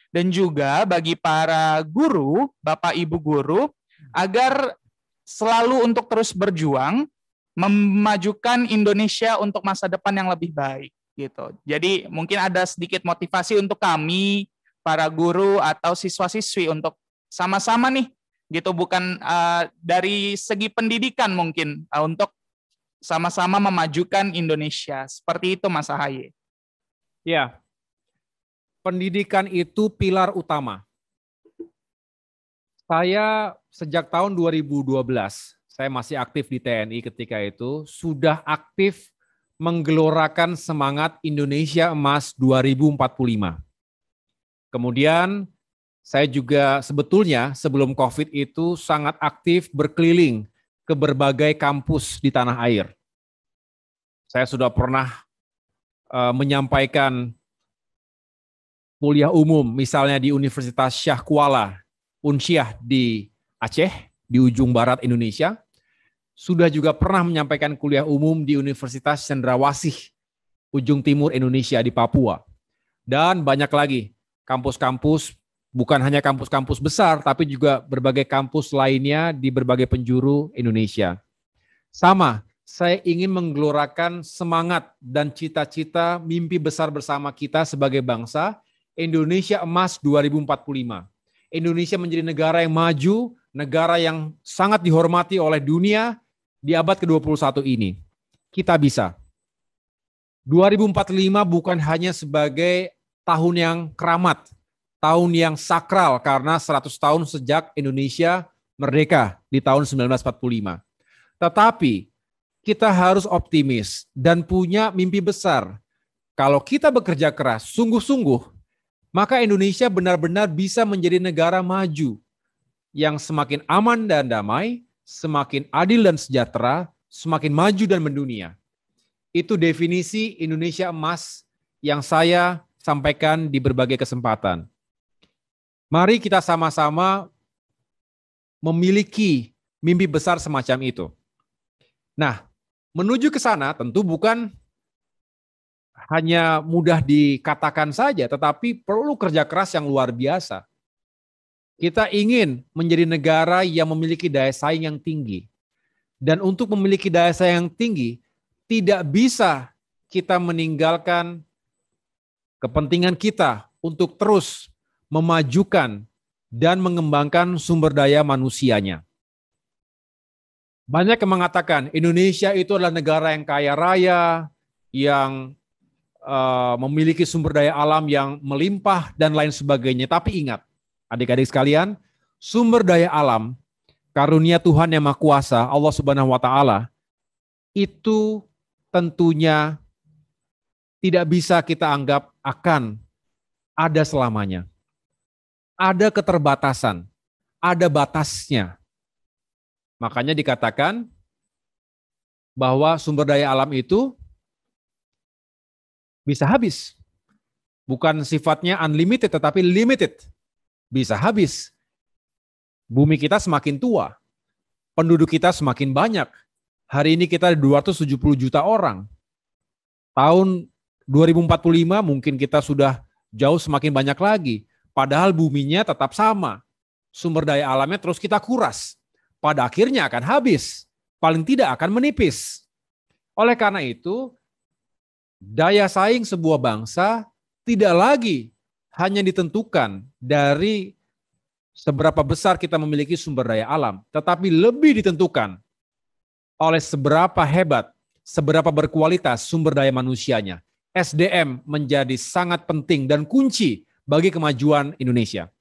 dan juga bagi para guru, Bapak Ibu guru, agar selalu untuk terus berjuang memajukan Indonesia untuk masa depan yang lebih baik gitu. Jadi mungkin ada sedikit motivasi untuk kami para guru atau siswa-siswi untuk sama-sama nih gitu, bukan dari segi pendidikan mungkin untuk sama-sama memajukan Indonesia. Seperti itu Mas Ahaye.
Ya. Pendidikan itu pilar utama. Saya sejak tahun 2012, saya masih aktif di TNI ketika itu, sudah aktif menggelorakan semangat Indonesia Emas 2045. Kemudian saya juga sebetulnya sebelum COVID itu sangat aktif berkeliling ke berbagai kampus di tanah air. Saya sudah pernah menyampaikan kuliah umum, misalnya di Universitas Syah Kuala, Unsyah di Aceh, di ujung barat Indonesia, sudah juga pernah menyampaikan kuliah umum di Universitas Cendrawasih, ujung timur Indonesia di Papua. Dan banyak lagi kampus-kampus, bukan hanya kampus-kampus besar, tapi juga berbagai kampus lainnya di berbagai penjuru Indonesia. Sama, saya ingin menggelorakan semangat dan cita-cita mimpi besar bersama kita sebagai bangsa, Indonesia Emas 2045. Indonesia menjadi negara yang maju, negara yang sangat dihormati oleh dunia di abad ke-21 ini. Kita bisa. 2045 bukan hanya sebagai tahun yang keramat, tahun yang sakral karena 100 tahun sejak Indonesia merdeka di tahun 1945. Tetapi kita harus optimis dan punya mimpi besar. Kalau kita bekerja keras, sungguh-sungguh, maka Indonesia benar-benar bisa menjadi negara maju yang semakin aman dan damai, semakin adil dan sejahtera, semakin maju dan mendunia. Itu definisi Indonesia Emas yang saya sampaikan di berbagai kesempatan. Mari kita sama-sama memiliki mimpi besar semacam itu. Nah, menuju ke sana tentu bukan hanya mudah dikatakan saja, tetapi perlu kerja keras yang luar biasa. Kita ingin menjadi negara yang memiliki daya saing yang tinggi. Dan untuk memiliki daya saing yang tinggi, tidak bisa kita meninggalkan kepentingan kita untuk terus memajukan dan mengembangkan sumber daya manusianya. Banyak yang mengatakan Indonesia itu adalah negara yang kaya raya, yang memiliki sumber daya alam yang melimpah dan lain sebagainya. Tapi ingat, adik-adik sekalian, sumber daya alam, karunia Tuhan yang Maha Kuasa, Allah Subhanahu wa Ta'ala, itu tentunya tidak bisa kita anggap akan ada selamanya. Ada keterbatasan, ada batasnya. Makanya dikatakan bahwa sumber daya alam itu bisa habis. Bukan sifatnya unlimited, tetapi limited. Bisa habis. Bumi kita semakin tua. Penduduk kita semakin banyak. Hari ini kita ada 270 juta orang. Tahun 2045 mungkin kita sudah jauh semakin banyak lagi. Padahal buminya tetap sama. Sumber daya alamnya terus kita kuras. Pada akhirnya akan habis. Paling tidak akan menipis. Oleh karena itu, daya saing sebuah bangsa tidak lagi hanya ditentukan dari seberapa besar kita memiliki sumber daya alam, tetapi lebih ditentukan oleh seberapa hebat, seberapa berkualitas sumber daya manusianya. SDM menjadi sangat penting dan kunci bagi kemajuan Indonesia.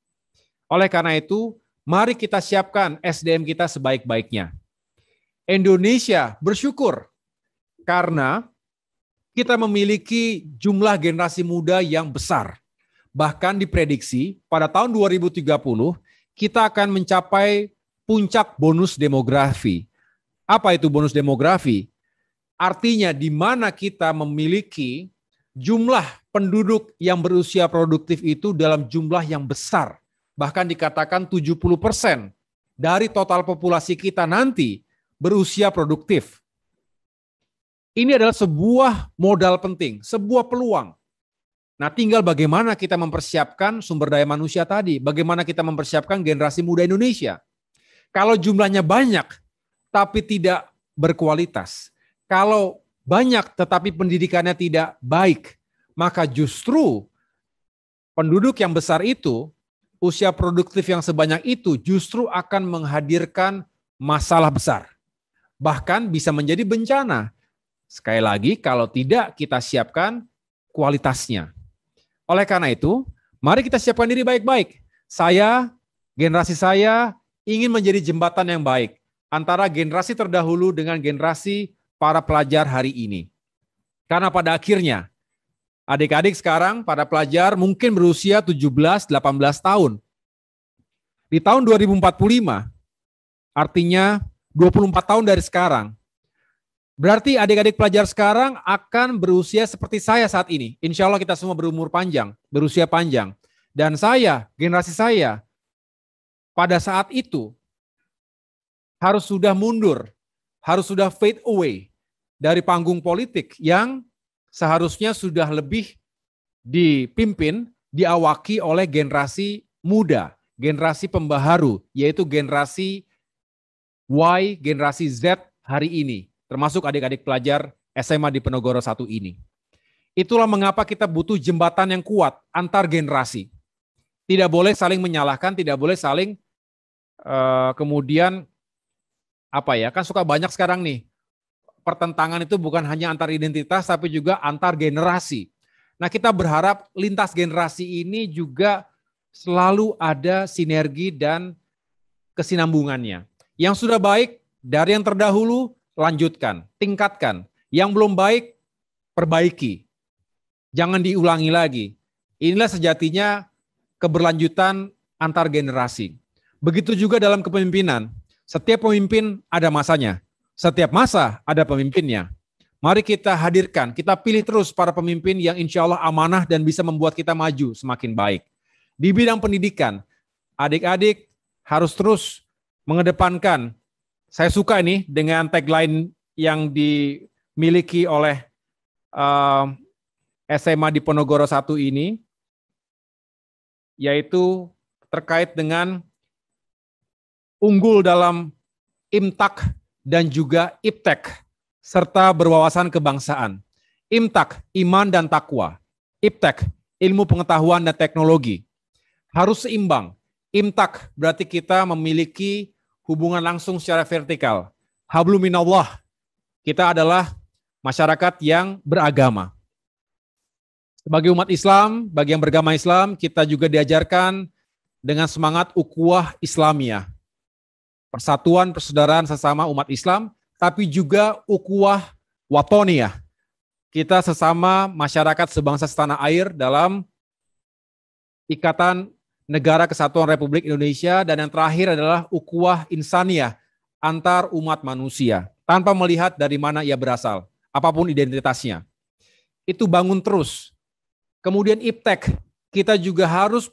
Oleh karena itu, mari kita siapkan SDM kita sebaik-baiknya. Indonesia bersyukur karena kita memiliki jumlah generasi muda yang besar. Bahkan diprediksi pada tahun 2030 kita akan mencapai puncak bonus demografi. Apa itu bonus demografi? Artinya di mana kita memiliki jumlah penduduk yang berusia produktif itu dalam jumlah yang besar. Bahkan dikatakan 70% dari total populasi kita nanti berusia produktif. Ini adalah sebuah modal penting, sebuah peluang. Nah, tinggal bagaimana kita mempersiapkan sumber daya manusia tadi, bagaimana kita mempersiapkan generasi muda Indonesia. Kalau jumlahnya banyak, tapi tidak berkualitas. Kalau banyak, tetapi pendidikannya tidak baik, maka justru penduduk yang besar itu, usia produktif yang sebanyak itu justru akan menghadirkan masalah besar. Bahkan bisa menjadi bencana. Sekali lagi, kalau tidak kita siapkan kualitasnya. Oleh karena itu, mari kita siapkan diri baik-baik. Saya, generasi saya, ingin menjadi jembatan yang baik antara generasi terdahulu dengan generasi para pelajar hari ini. Karena pada akhirnya, adik-adik sekarang, para pelajar mungkin berusia 17-18 tahun. Di tahun 2045, artinya 24 tahun dari sekarang, berarti adik-adik pelajar sekarang akan berusia seperti saya saat ini. Insya Allah kita semua berumur panjang, berusia panjang. Dan saya, generasi saya, pada saat itu harus sudah mundur, harus sudah fade away dari panggung politik yang seharusnya sudah lebih dipimpin, diawaki oleh generasi muda, generasi pembaharu, yaitu generasi Y, generasi Z hari ini, termasuk adik-adik pelajar SMA di Penogoro 1 ini. Itulah mengapa kita butuh jembatan yang kuat antar generasi. Tidak boleh saling menyalahkan, tidak boleh saling kemudian kan suka banyak sekarang nih, pertentangan itu bukan hanya antar identitas tapi juga antar generasi. Nah, kita berharap lintas generasi ini juga selalu ada sinergi dan kesinambungannya. Yang sudah baik dari yang terdahulu lanjutkan, tingkatkan. Yang belum baik perbaiki. Jangan diulangi lagi. Inilah sejatinya keberlanjutan antar generasi. Begitu juga dalam kepemimpinan. Setiap pemimpin ada masanya. Setiap masa ada pemimpinnya. Mari kita hadirkan, kita pilih terus para pemimpin yang insya Allah amanah dan bisa membuat kita maju semakin baik. Di bidang pendidikan, adik-adik harus terus mengedepankan. Saya suka ini dengan tagline yang dimiliki oleh SMA di Penogoro 1 ini, yaitu terkait dengan unggul dalam IMTAK dan juga IPTEK, serta berwawasan kebangsaan. IMTAK, iman dan takwa. IPTEK, ilmu pengetahuan dan teknologi. Harus seimbang. IMTAK berarti kita memiliki hubungan langsung secara vertikal. Hablum minallah. Kita adalah masyarakat yang beragama. Sebagai umat Islam, bagi yang beragama Islam, kita juga diajarkan dengan semangat ukhuwah Islamiyah. Persatuan, persaudaraan sesama umat Islam, tapi juga ukhuwah watoniyah. Kita sesama masyarakat sebangsa setanah air dalam Ikatan Negara Kesatuan Republik Indonesia, dan yang terakhir adalah ukhuwah insaniyah antar umat manusia, tanpa melihat dari mana ia berasal, apapun identitasnya. Itu bangun terus. Kemudian IPTEK, kita juga harus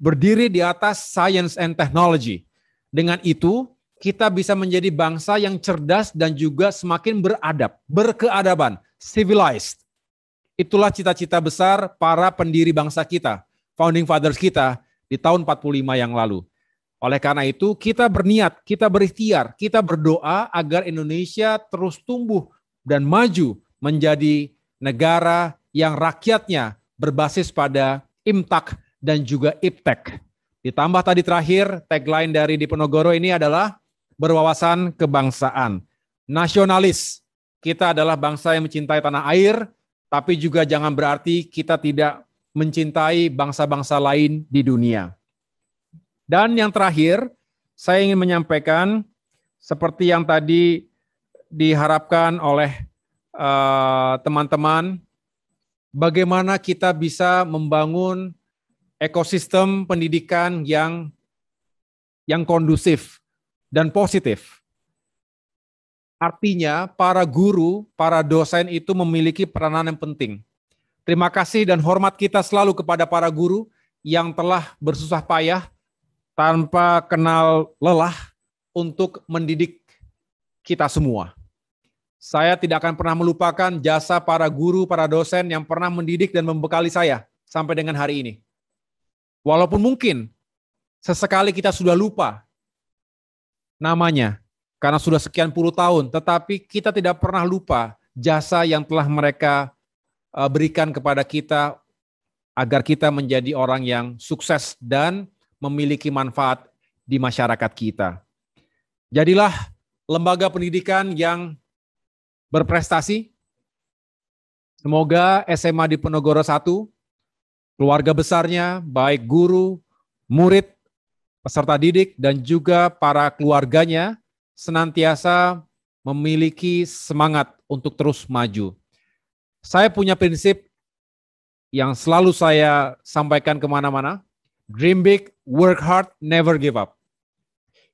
berdiri di atas science and technology. Dengan itu, kita bisa menjadi bangsa yang cerdas dan juga semakin beradab, berkeadaban, civilized. Itulah cita-cita besar para pendiri bangsa kita, founding fathers kita di tahun 45 yang lalu. Oleh karena itu, kita berniat, kita berikhtiar, kita berdoa agar Indonesia terus tumbuh dan maju menjadi negara yang rakyatnya berbasis pada IMTAK dan juga IPTEK. Ditambah tadi terakhir, tagline dari di Penogoro ini adalah berwawasan kebangsaan. Nasionalis, kita adalah bangsa yang mencintai tanah air, tapi juga jangan berarti kita tidak mencintai bangsa-bangsa lain di dunia. Dan yang terakhir, saya ingin menyampaikan seperti yang tadi diharapkan oleh teman-teman, bagaimana kita bisa membangun ekosistem pendidikan yang kondusif dan positif. Artinya para guru, para dosen itu memiliki peranan yang penting. Terima kasih dan hormat kita selalu kepada para guru yang telah bersusah payah tanpa kenal lelah untuk mendidik kita semua. Saya tidak akan pernah melupakan jasa para guru, para dosen yang pernah mendidik dan membekali saya sampai dengan hari ini. Walaupun mungkin sesekali kita sudah lupa namanya karena sudah sekian puluh tahun, tetapi kita tidak pernah lupa jasa yang telah mereka berikan kepada kita agar kita menjadi orang yang sukses dan memiliki manfaat di masyarakat kita. Jadilah lembaga pendidikan yang berprestasi. Semoga SMA di Penogoro 1, keluarga besarnya, baik guru, murid, peserta didik, dan juga para keluarganya senantiasa memiliki semangat untuk terus maju. Saya punya prinsip yang selalu saya sampaikan kemana-mana, dream big, work hard, never give up.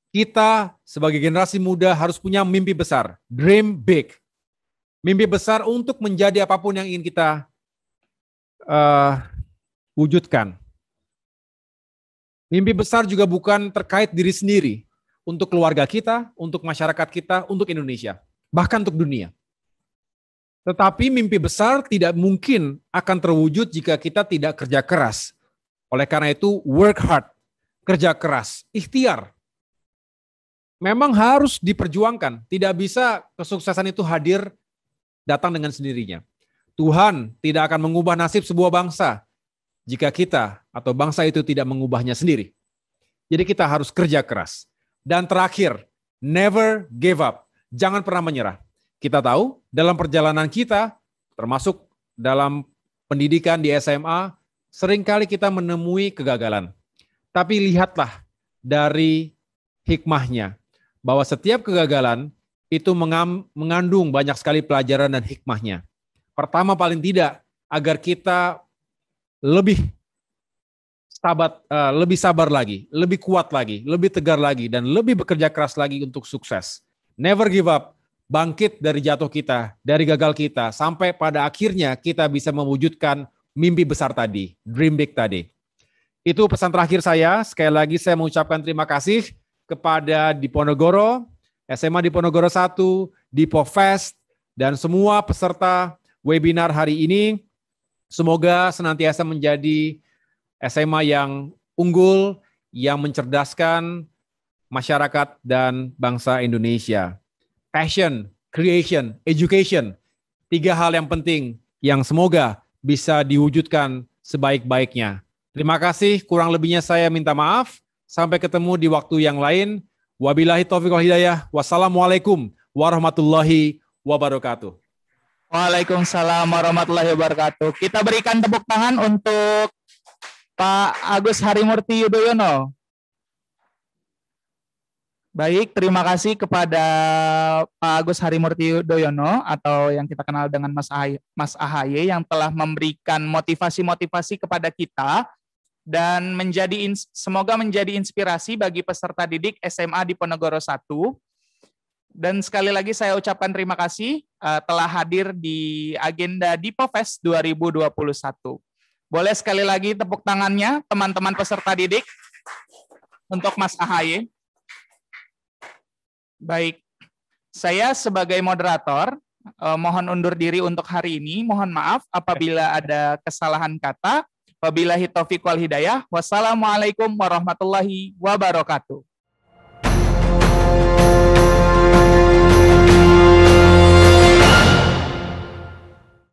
Kita sebagai generasi muda harus punya mimpi besar, dream big. Mimpi besar untuk menjadi apapun yang ingin kita wujudkan. Mimpi besar juga bukan terkait diri sendiri. untuk keluarga kita, untuk masyarakat kita, untuk Indonesia, bahkan untuk dunia. Tetapi mimpi besar tidak mungkin akan terwujud jika kita tidak kerja keras. Oleh karena itu, work hard, kerja keras, ikhtiar. Memang harus diperjuangkan. Tidak bisa kesuksesan itu hadir datang dengan sendirinya. Tuhan tidak akan mengubah nasib sebuah bangsa jika kita atau bangsa itu tidak mengubahnya sendiri. Jadi kita harus kerja keras. Dan terakhir, never give up. Jangan pernah menyerah. Kita tahu dalam perjalanan kita, termasuk dalam pendidikan di SMA, seringkali kita menemui kegagalan. Tapi lihatlah dari hikmahnya, bahwa setiap kegagalan itu mengandung banyak sekali pelajaran dan hikmahnya. Pertama paling tidak, agar kita lebih sabar lagi, lebih kuat lagi, lebih tegar lagi, dan lebih bekerja keras lagi untuk sukses. Never give up, bangkit dari jatuh kita, dari gagal kita, sampai pada akhirnya kita bisa mewujudkan mimpi besar tadi, dream big tadi. Itu pesan terakhir saya. Sekali lagi saya mengucapkan terima kasih kepada Diponegoro, SMA Diponegoro 1, Dipofest, dan semua peserta webinar hari ini. Semoga senantiasa menjadi SMA yang unggul, yang mencerdaskan masyarakat dan bangsa Indonesia. Passion, creation, education, 3 hal yang penting yang semoga bisa diwujudkan sebaik-baiknya. Terima kasih, kurang lebihnya saya minta maaf. Sampai ketemu di waktu yang lain. Wabillahi taufiq wal hidayah. Wassalamualaikum warahmatullahi wabarakatuh.
Waalaikumsalam warahmatullahi wabarakatuh. Kita berikan tepuk tangan untuk Pak Agus Harimurti Yudhoyono. Baik, terima kasih kepada Pak Agus Harimurti Yudhoyono atau yang kita kenal dengan Mas AHY yang telah memberikan motivasi-motivasi kepada kita dan semoga menjadi inspirasi bagi peserta didik SMA Diponegoro 1. Dan sekali lagi saya ucapkan terima kasih telah hadir di agenda Dipofest 2021. Boleh sekali lagi tepuk tangannya teman-teman peserta didik untuk Mas AHY. Baik, saya sebagai moderator mohon undur diri untuk hari ini. Mohon maaf apabila ada kesalahan kata. Wabillahi taufiq wal hidayah. Wassalamualaikum warahmatullahi wabarakatuh.